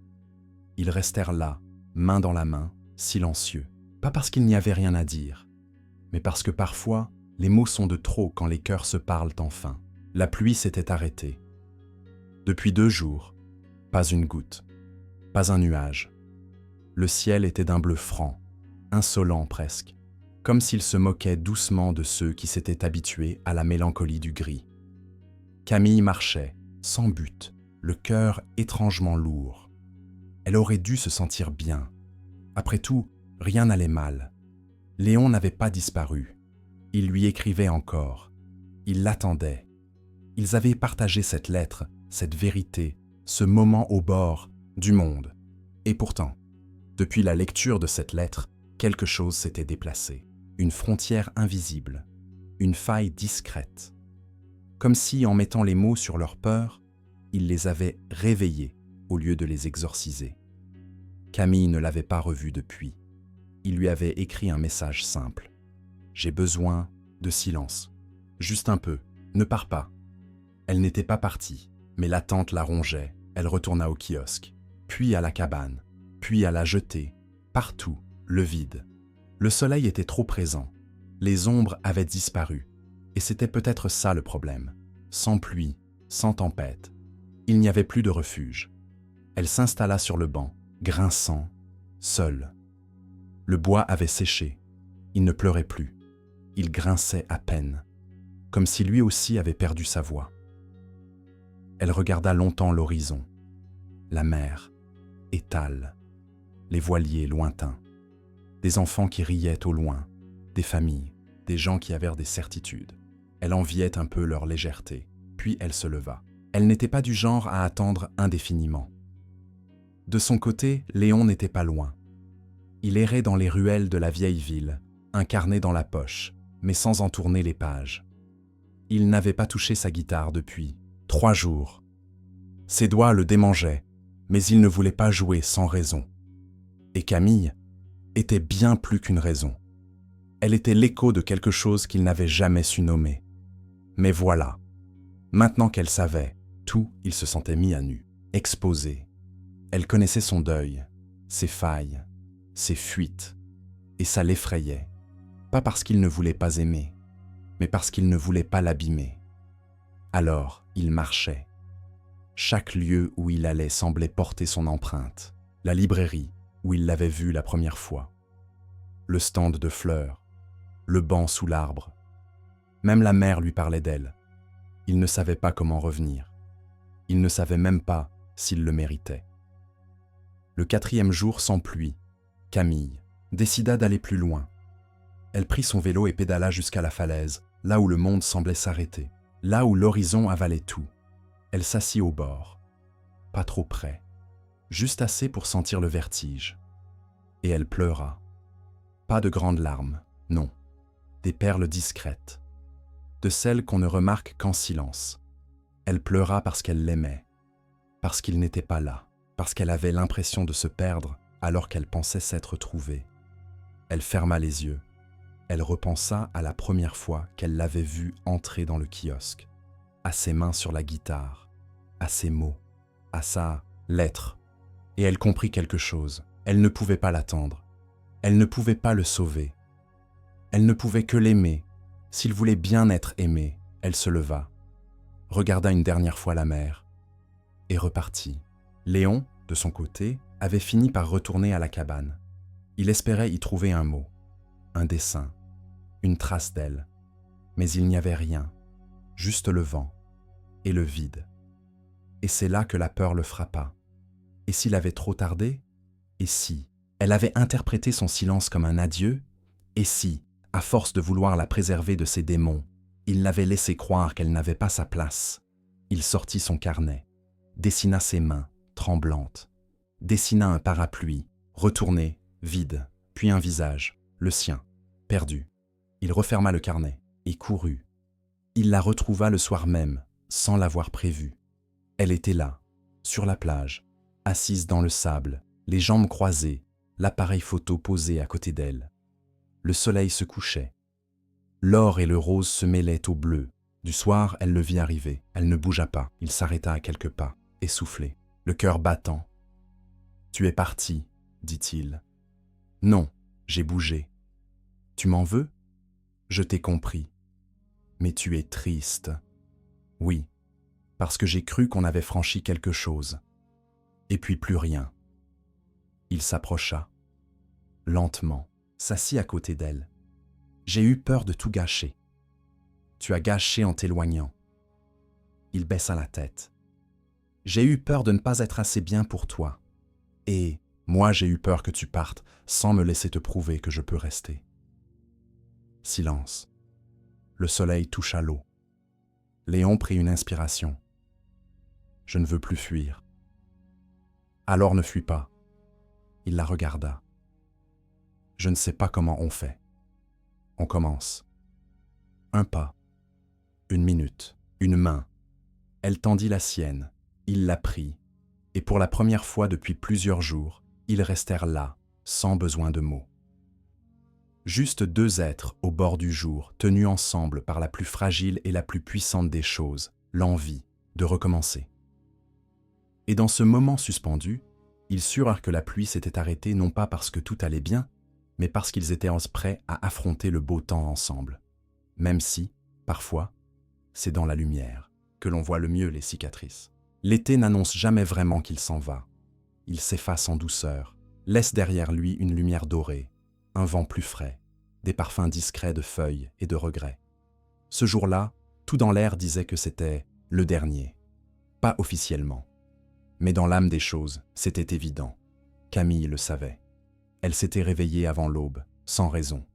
[SPEAKER 1] Ils restèrent là, main dans la main, silencieux. Pas parce qu'il n'y avait rien à dire, mais parce que parfois, les mots sont de trop quand les cœurs se parlent enfin. La pluie s'était arrêtée. Depuis 2 jours, pas une goutte, pas un nuage. Le ciel était d'un bleu franc, insolent presque, comme s'il se moquait doucement de ceux qui s'étaient habitués à la mélancolie du gris. Camille marchait, sans but, le cœur étrangement lourd. Elle aurait dû se sentir bien. Après tout, rien n'allait mal. Léon n'avait pas disparu. Il lui écrivait encore. Il l'attendait. Ils avaient partagé cette lettre, cette vérité, ce moment au bord du monde. Et pourtant, depuis la lecture de cette lettre, quelque chose s'était déplacé. Une frontière invisible, une faille discrète. Comme si, en mettant les mots sur leurs peurs, il les avait réveillés au lieu de les exorciser. Camille ne l'avait pas revu depuis. Il lui avait écrit un message simple. « J'ai besoin de silence. Juste un peu. Ne pars pas. » Elle n'était pas partie, mais l'attente la rongeait. Elle retourna au kiosque, puis à la cabane, puis à la jetée. Partout, le vide. Le soleil était trop présent. Les ombres avaient disparu. Et c'était peut-être ça le problème. Sans pluie, sans tempête, il n'y avait plus de refuge. Elle s'installa sur le banc, grinçant, seule. Le bois avait séché. Il ne pleurait plus. Il grinçait à peine, comme si lui aussi avait perdu sa voix. Elle regarda longtemps l'horizon. La mer, étale, les voiliers lointains, des enfants qui riaient au loin, des familles, des gens qui avaient des certitudes. Elle enviait un peu leur légèreté, puis elle se leva. Elle n'était pas du genre à attendre indéfiniment. De son côté, Léon n'était pas loin. Il errait dans les ruelles de la vieille ville, un carnet dans la poche, mais sans en tourner les pages. Il n'avait pas touché sa guitare depuis 3 jours. Ses doigts le démangeaient, mais il ne voulait pas jouer sans raison. Et Camille était bien plus qu'une raison. Elle était l'écho de quelque chose qu'il n'avait jamais su nommer. Mais voilà, maintenant qu'elle savait tout, il se sentait mis à nu, exposé. Elle connaissait son deuil, ses failles, ses fuites, et ça l'effrayait. Pas parce qu'il ne voulait pas aimer, mais parce qu'il ne voulait pas l'abîmer. Alors, il marchait. Chaque lieu où il allait semblait porter son empreinte. La librairie, où il l'avait vue la première fois. Le stand de fleurs, le banc sous l'arbre. Même la mer lui parlait d'elle. Il ne savait pas comment revenir. Il ne savait même pas s'il le méritait. Le 4e jour sans pluie, Camille décida d'aller plus loin. Elle prit son vélo et pédala jusqu'à la falaise, là où le monde semblait s'arrêter, là où l'horizon avalait tout. Elle s'assit au bord, pas trop près, juste assez pour sentir le vertige. Et elle pleura. Pas de grandes larmes, non, des perles discrètes, de celles qu'on ne remarque qu'en silence. Elle pleura parce qu'elle l'aimait, parce qu'il n'était pas là, parce qu'elle avait l'impression de se perdre alors qu'elle pensait s'être trouvée. Elle ferma les yeux. Elle repensa à la première fois qu'elle l'avait vu entrer dans le kiosque, à ses mains sur la guitare, à ses mots, à sa lettre. Et elle comprit quelque chose. Elle ne pouvait pas l'attendre. Elle ne pouvait pas le sauver. Elle ne pouvait que l'aimer. S'il voulait bien être aimé, elle se leva, regarda une dernière fois la mer et repartit. Léon, de son côté, avait fini par retourner à la cabane. Il espérait y trouver un mot, un dessin, une trace d'elle. Mais il n'y avait rien, juste le vent et le vide. Et c'est là que la peur le frappa. Et s'il avait trop tardé? Et si elle avait interprété son silence comme un adieu? Et si, à force de vouloir la préserver de ses démons, il l'avait laissé croire qu'elle n'avait pas sa place? Il sortit son carnet, dessina ses mains, tremblantes, dessina un parapluie, retourné, vide, puis un visage, le sien, perdu. Il referma le carnet et courut. Il la retrouva le soir même, sans l'avoir prévue. Elle était là, sur la plage, assise dans le sable, les jambes croisées, l'appareil photo posé à côté d'elle. Le soleil se couchait. L'or et le rose se mêlaient au bleu. Du soir, elle le vit arriver. Elle ne bougea pas. Il s'arrêta à quelques pas, essoufflé, le cœur battant. « Tu es parti, dit-il. »« Non, j'ai bougé. »« Tu m'en veux ? » ?»« Je t'ai compris. »« Mais tu es triste. »« Oui, parce que j'ai cru qu'on avait franchi quelque chose. » Et puis plus rien. Il s'approcha, lentement, s'assit à côté d'elle. « J'ai eu peur de tout gâcher. »« Tu as gâché en t'éloignant. » Il baissa la tête. « J'ai eu peur de ne pas être assez bien pour toi. Et moi j'ai eu peur que tu partes sans me laisser te prouver que je peux rester. » Silence. Le soleil toucha l'eau. Léon prit une inspiration. « Je ne veux plus fuir. » « Alors ne fuis pas. » Il la regarda. « Je ne sais pas comment on fait. On commence. Un pas, une minute, une main. » Elle tendit la sienne. Il la prit. Et pour la première fois depuis plusieurs jours, ils restèrent là, sans besoin de mots. Juste deux êtres au bord du jour, tenus ensemble par la plus fragile et la plus puissante des choses, l'envie de recommencer. Et dans ce moment suspendu, ils surent que la pluie s'était arrêtée non pas parce que tout allait bien, mais parce qu'ils étaient prêts à affronter le beau temps ensemble. Même si, parfois, c'est dans la lumière que l'on voit le mieux les cicatrices. L'été n'annonce jamais vraiment qu'il s'en va. Il s'efface en douceur, laisse derrière lui une lumière dorée, un vent plus frais, des parfums discrets de feuilles et de regrets. Ce jour-là, tout dans l'air disait que c'était le dernier. Pas officiellement. Mais dans l'âme des choses, c'était évident. Camille le savait. Elle s'était réveillée avant l'aube, sans raison.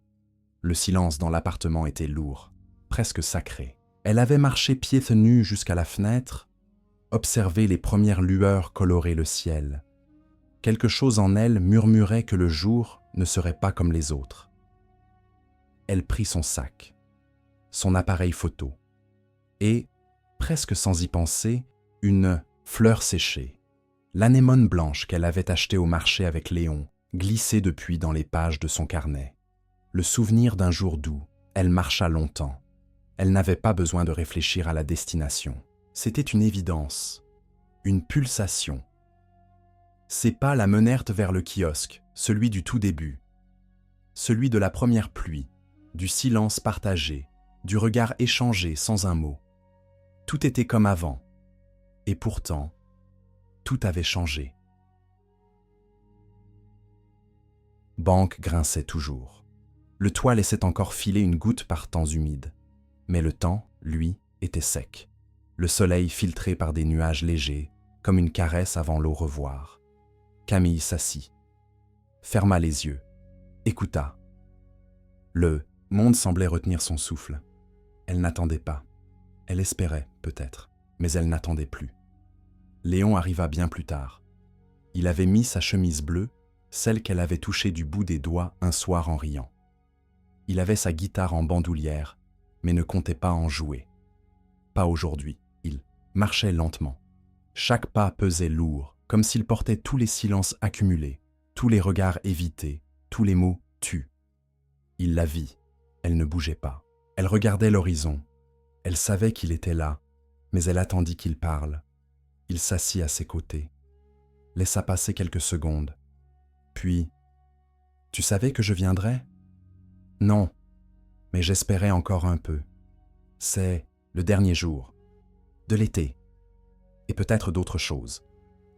[SPEAKER 1] Le silence dans l'appartement était lourd, presque sacré. Elle avait marché pieds nus jusqu'à la fenêtre, observé les premières lueurs colorer le ciel. Quelque chose en elle murmurait que le jour ne serait pas comme les autres. Elle prit son sac, son appareil photo, et, presque sans y penser, une fleur séchée. L'anémone blanche qu'elle avait achetée au marché avec Léon, glissait depuis dans les pages de son carnet. Le souvenir d'un jour doux, elle marcha longtemps. Elle n'avait pas besoin de réfléchir à la destination. C'était une évidence, une pulsation. Ses pas la menèrent vers le kiosque, celui du tout début. Celui de la première pluie, du silence partagé, du regard échangé sans un mot. Tout était comme avant. Et pourtant, tout avait changé. Banque grinçait toujours. Le toit laissait encore filer une goutte par temps humide. Mais le temps, lui, était sec. Le soleil filtré par des nuages légers, comme une caresse avant l'au revoir. Camille s'assit, ferma les yeux, écouta. Le Monde semblait retenir son souffle. Elle n'attendait pas. Elle espérait, peut-être, mais elle n'attendait plus. Léon arriva bien plus tard. Il avait mis sa chemise bleue, celle qu'elle avait touchée du bout des doigts un soir en riant. Il avait sa guitare en bandoulière, mais ne comptait pas en jouer. Pas aujourd'hui. Il marchait lentement. Chaque pas pesait lourd, comme s'il portait tous les silences accumulés, tous les regards évités, tous les mots « tu ». Il la vit. Elle ne bougeait pas. Elle regardait l'horizon. Elle savait qu'il était là, mais elle attendit qu'il parle. Il s'assit à ses côtés, laissa passer quelques secondes. Puis, « Tu savais que je viendrais ?»« Non, mais j'espérais encore un peu. C'est le dernier jour, de l'été, et peut-être d'autres choses. »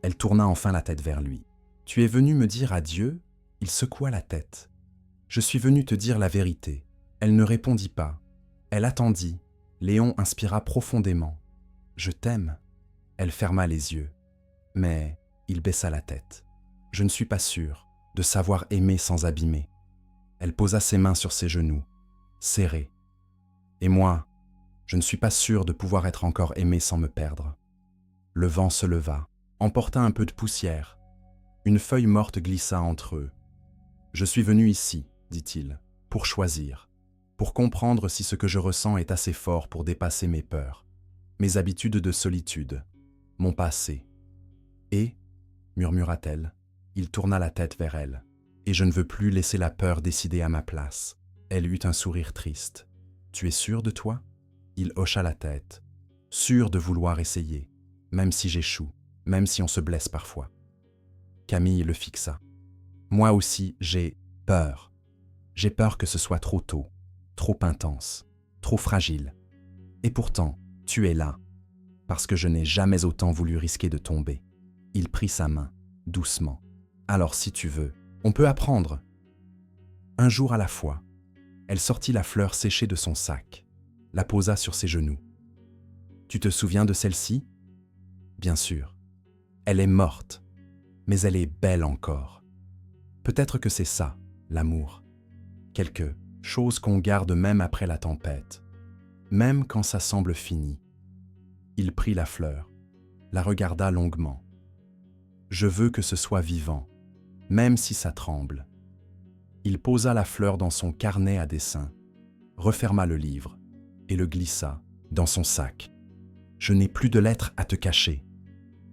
[SPEAKER 1] Elle tourna enfin la tête vers lui. « Tu es venu me dire adieu ?» Il secoua la tête. « Je suis venu te dire la vérité. » Elle ne répondit pas. Elle attendit. Léon inspira profondément. « Je t'aime. » Elle ferma les yeux. Mais il baissa la tête. « Je ne suis pas sûr de savoir aimer sans abîmer. » Elle posa ses mains sur ses genoux, serrés. « Et moi, je ne suis pas sûr de pouvoir être encore aimé sans me perdre. » Le vent se leva, emporta un peu de poussière. Une feuille morte glissa entre eux. « Je suis venu ici, dit-il, pour choisir, pour comprendre si ce que je ressens est assez fort pour dépasser mes peurs, mes habitudes de solitude, mon passé. Et, murmura-t-elle, il tourna la tête vers elle. Et je ne veux plus laisser la peur décider à ma place. Elle eut un sourire triste. Tu es sûr de toi ? Il hocha la tête. Sûr de vouloir essayer, même si j'échoue, même si on se blesse parfois. Camille le fixa. Moi aussi, j'ai peur. J'ai peur que ce soit trop tôt, trop intense, trop fragile. Et pourtant, tu es là, parce que je n'ai jamais autant voulu risquer de tomber. Il prit sa main, doucement. Alors si tu veux, on peut apprendre. Un jour à la fois, elle sortit la fleur séchée de son sac, la posa sur ses genoux. Tu te souviens de celle-ci ? Bien sûr. Elle est morte, mais elle est belle encore. Peut-être que c'est ça, l'amour. Quelque chose qu'on garde même après la tempête, même quand ça semble fini. Il prit la fleur, la regarda longuement. Je veux que ce soit vivant, même si ça tremble. Il posa la fleur dans son carnet à dessin, referma le livre et le glissa dans son sac. Je n'ai plus de lettres à te cacher.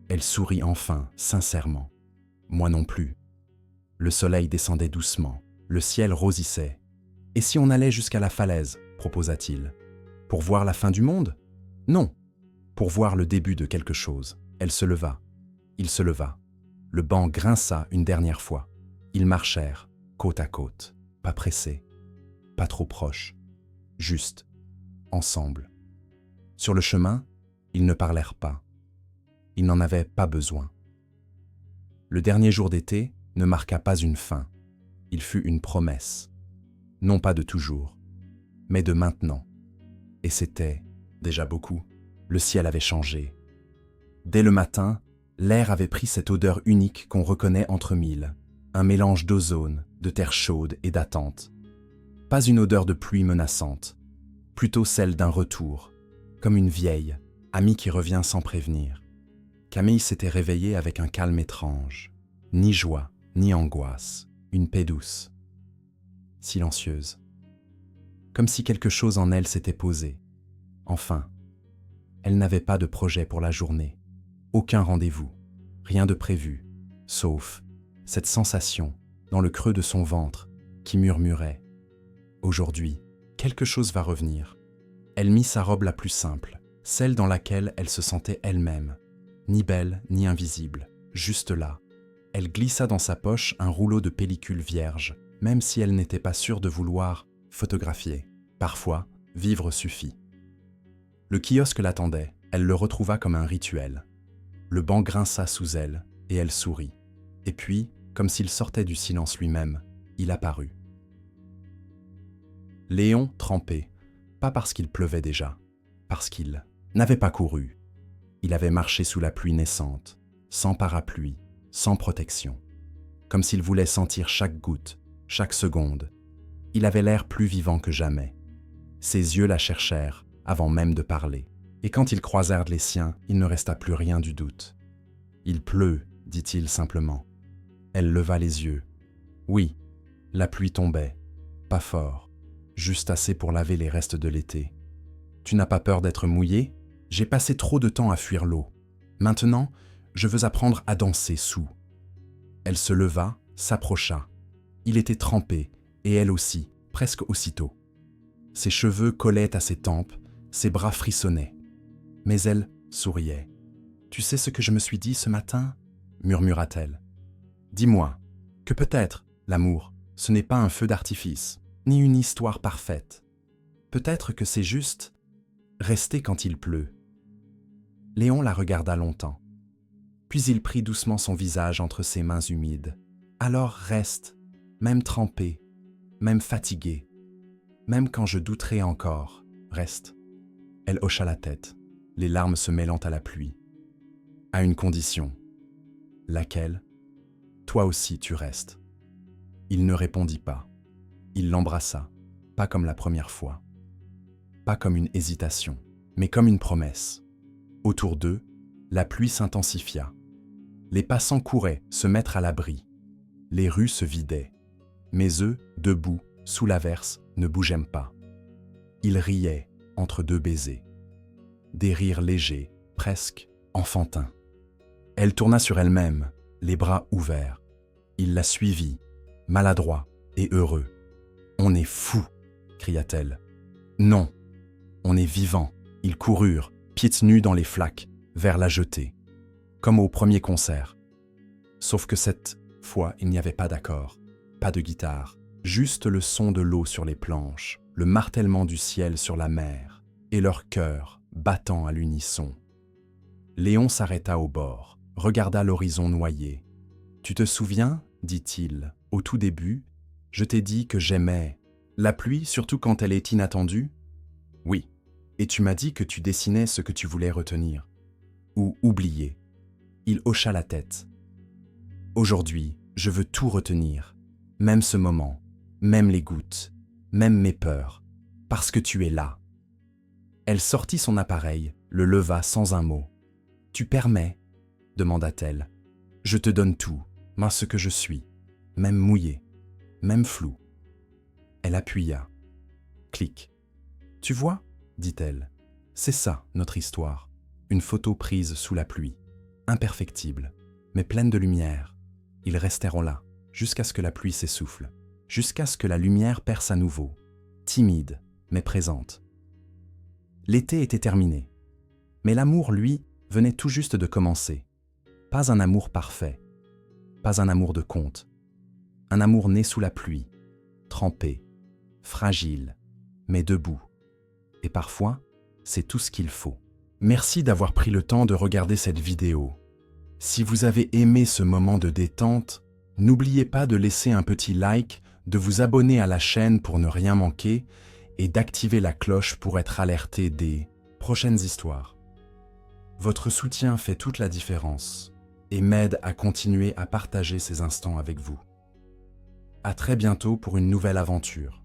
[SPEAKER 1] Elle sourit enfin, sincèrement. Moi non plus. Le soleil descendait doucement, le ciel rosissait. Et si on allait jusqu'à la falaise, proposa-t-il. Pour voir la fin du monde ? Non, pour voir le début de quelque chose. Elle se leva. Il se leva. Le banc grinça une dernière fois. Ils marchèrent, côte à côte, pas pressés, pas trop proches, juste, ensemble. Sur le chemin, ils ne parlèrent pas. Ils n'en avaient pas besoin. Le dernier jour d'été ne marqua pas une fin. Il fut une promesse. Non pas de toujours, mais de maintenant. Et c'était déjà beaucoup. Le ciel avait changé. Dès le matin, l'air avait pris cette odeur unique qu'on reconnaît entre mille, un mélange d'ozone, de terre chaude et d'attente. Pas une odeur de pluie menaçante, plutôt celle d'un retour, comme une vieille, amie qui revient sans prévenir. Camille s'était réveillée avec un calme étrange, ni joie, ni angoisse, une paix douce, silencieuse, comme si quelque chose en elle s'était posé. Enfin, elle n'avait pas de projet pour la journée, aucun rendez-vous, rien de prévu, sauf cette sensation dans le creux de son ventre qui murmurait « Aujourd'hui, quelque chose va revenir ». Elle mit sa robe la plus simple, celle dans laquelle elle se sentait elle-même, ni belle ni invisible, juste là. Elle glissa dans sa poche un rouleau de pellicule vierge, même si elle n'était pas sûre de vouloir photographier. Parfois, vivre suffit. Le kiosque l'attendait, elle le retrouva comme un rituel. Le banc grinça sous elle, et elle sourit. Et puis, comme s'il sortait du silence lui-même, il apparut. Léon trempait, pas parce qu'il pleuvait déjà, parce qu'il n'avait pas couru. Il avait marché sous la pluie naissante, sans parapluie, sans protection, comme s'il voulait sentir chaque goutte, chaque seconde, Il avait l'air plus vivant que jamais. Ses yeux la cherchèrent avant même de parler. Et quand ils croisèrent les siens, il ne resta plus rien du doute. « Il pleut », dit-il simplement. Elle leva les yeux. Oui, la pluie tombait. Pas fort, juste assez pour laver les restes de l'été. « Tu n'as pas peur d'être mouillé ? J'ai passé trop de temps à fuir l'eau. Maintenant, je veux apprendre à danser sous. » Elle se leva, s'approcha. Il était trempé, et elle aussi, presque aussitôt. Ses cheveux collaient à ses tempes, ses bras frissonnaient. Mais elle souriait. « Tu sais ce que je me suis dit ce matin ?» murmura-t-elle. « Dis-moi, que peut-être, l'amour, ce n'est pas un feu d'artifice, ni une histoire parfaite. Peut-être que c'est juste rester quand il pleut. » Léon la regarda longtemps. Puis il prit doucement son visage entre ses mains humides. « Alors reste, même trempé, même fatigué, même quand je douterai encore, reste. » Elle hocha la tête, les larmes se mêlant à la pluie. « À une condition. » « Laquelle ? Toi aussi tu restes. » Il ne répondit pas. Il l'embrassa, pas comme la première fois. Pas comme une hésitation, mais comme une promesse. Autour d'eux, la pluie s'intensifia. Les passants couraient se mettre à l'abri. Les rues se vidaient. Mais eux, debout, sous l'averse, ne bougèrent pas. Ils riaient entre deux baisers. Des rires légers, presque enfantins. Elle tourna sur elle-même, les bras ouverts. Il la suivit, maladroit et heureux. « On est fou !» cria-t-elle. « Non, on est vivant. » Ils coururent, pieds nus dans les flaques, vers la jetée, comme au premier concert. Sauf que cette fois, il n'y avait pas d'accord, pas de guitare, juste le son de l'eau sur les planches, le martèlement du ciel sur la mer, et leur cœur battant à l'unisson. Léon s'arrêta au bord, regarda l'horizon noyé. « Tu te souviens, dit-il, au tout début, je t'ai dit que j'aimais la pluie, surtout quand elle est inattendue ? Oui, et tu m'as dit que tu dessinais ce que tu voulais retenir, ou oublier. » Il hocha la tête. « Aujourd'hui, je veux tout retenir, même ce moment, même les gouttes, même mes peurs, parce que tu es là. » Elle sortit son appareil, le leva sans un mot. « Tu permets ? » demanda-t-elle. « Je te donne tout, moi ce que je suis, même mouillé, même flou. » Elle appuya. Clic. « Tu vois ?» dit-elle. « C'est ça, notre histoire. Une photo prise sous la pluie, imperfectible, mais pleine de lumière. » Ils restèrent là, jusqu'à ce que la pluie s'essouffle, jusqu'à ce que la lumière perce à nouveau, timide, mais présente. L'été était terminé, mais l'amour, lui, venait tout juste de commencer. Pas un amour parfait, pas un amour de conte, un amour né sous la pluie, trempé, fragile, mais debout. Et parfois, c'est tout ce qu'il faut. Merci d'avoir pris le temps de regarder cette vidéo. Si vous avez aimé ce moment de détente, n'oubliez pas de laisser un petit like, de vous abonner à la chaîne pour ne rien manquer et d'activer la cloche pour être alerté des prochaines histoires. Votre soutien fait toute la différence et m'aide à continuer à partager ces instants avec vous. À très bientôt pour une nouvelle aventure.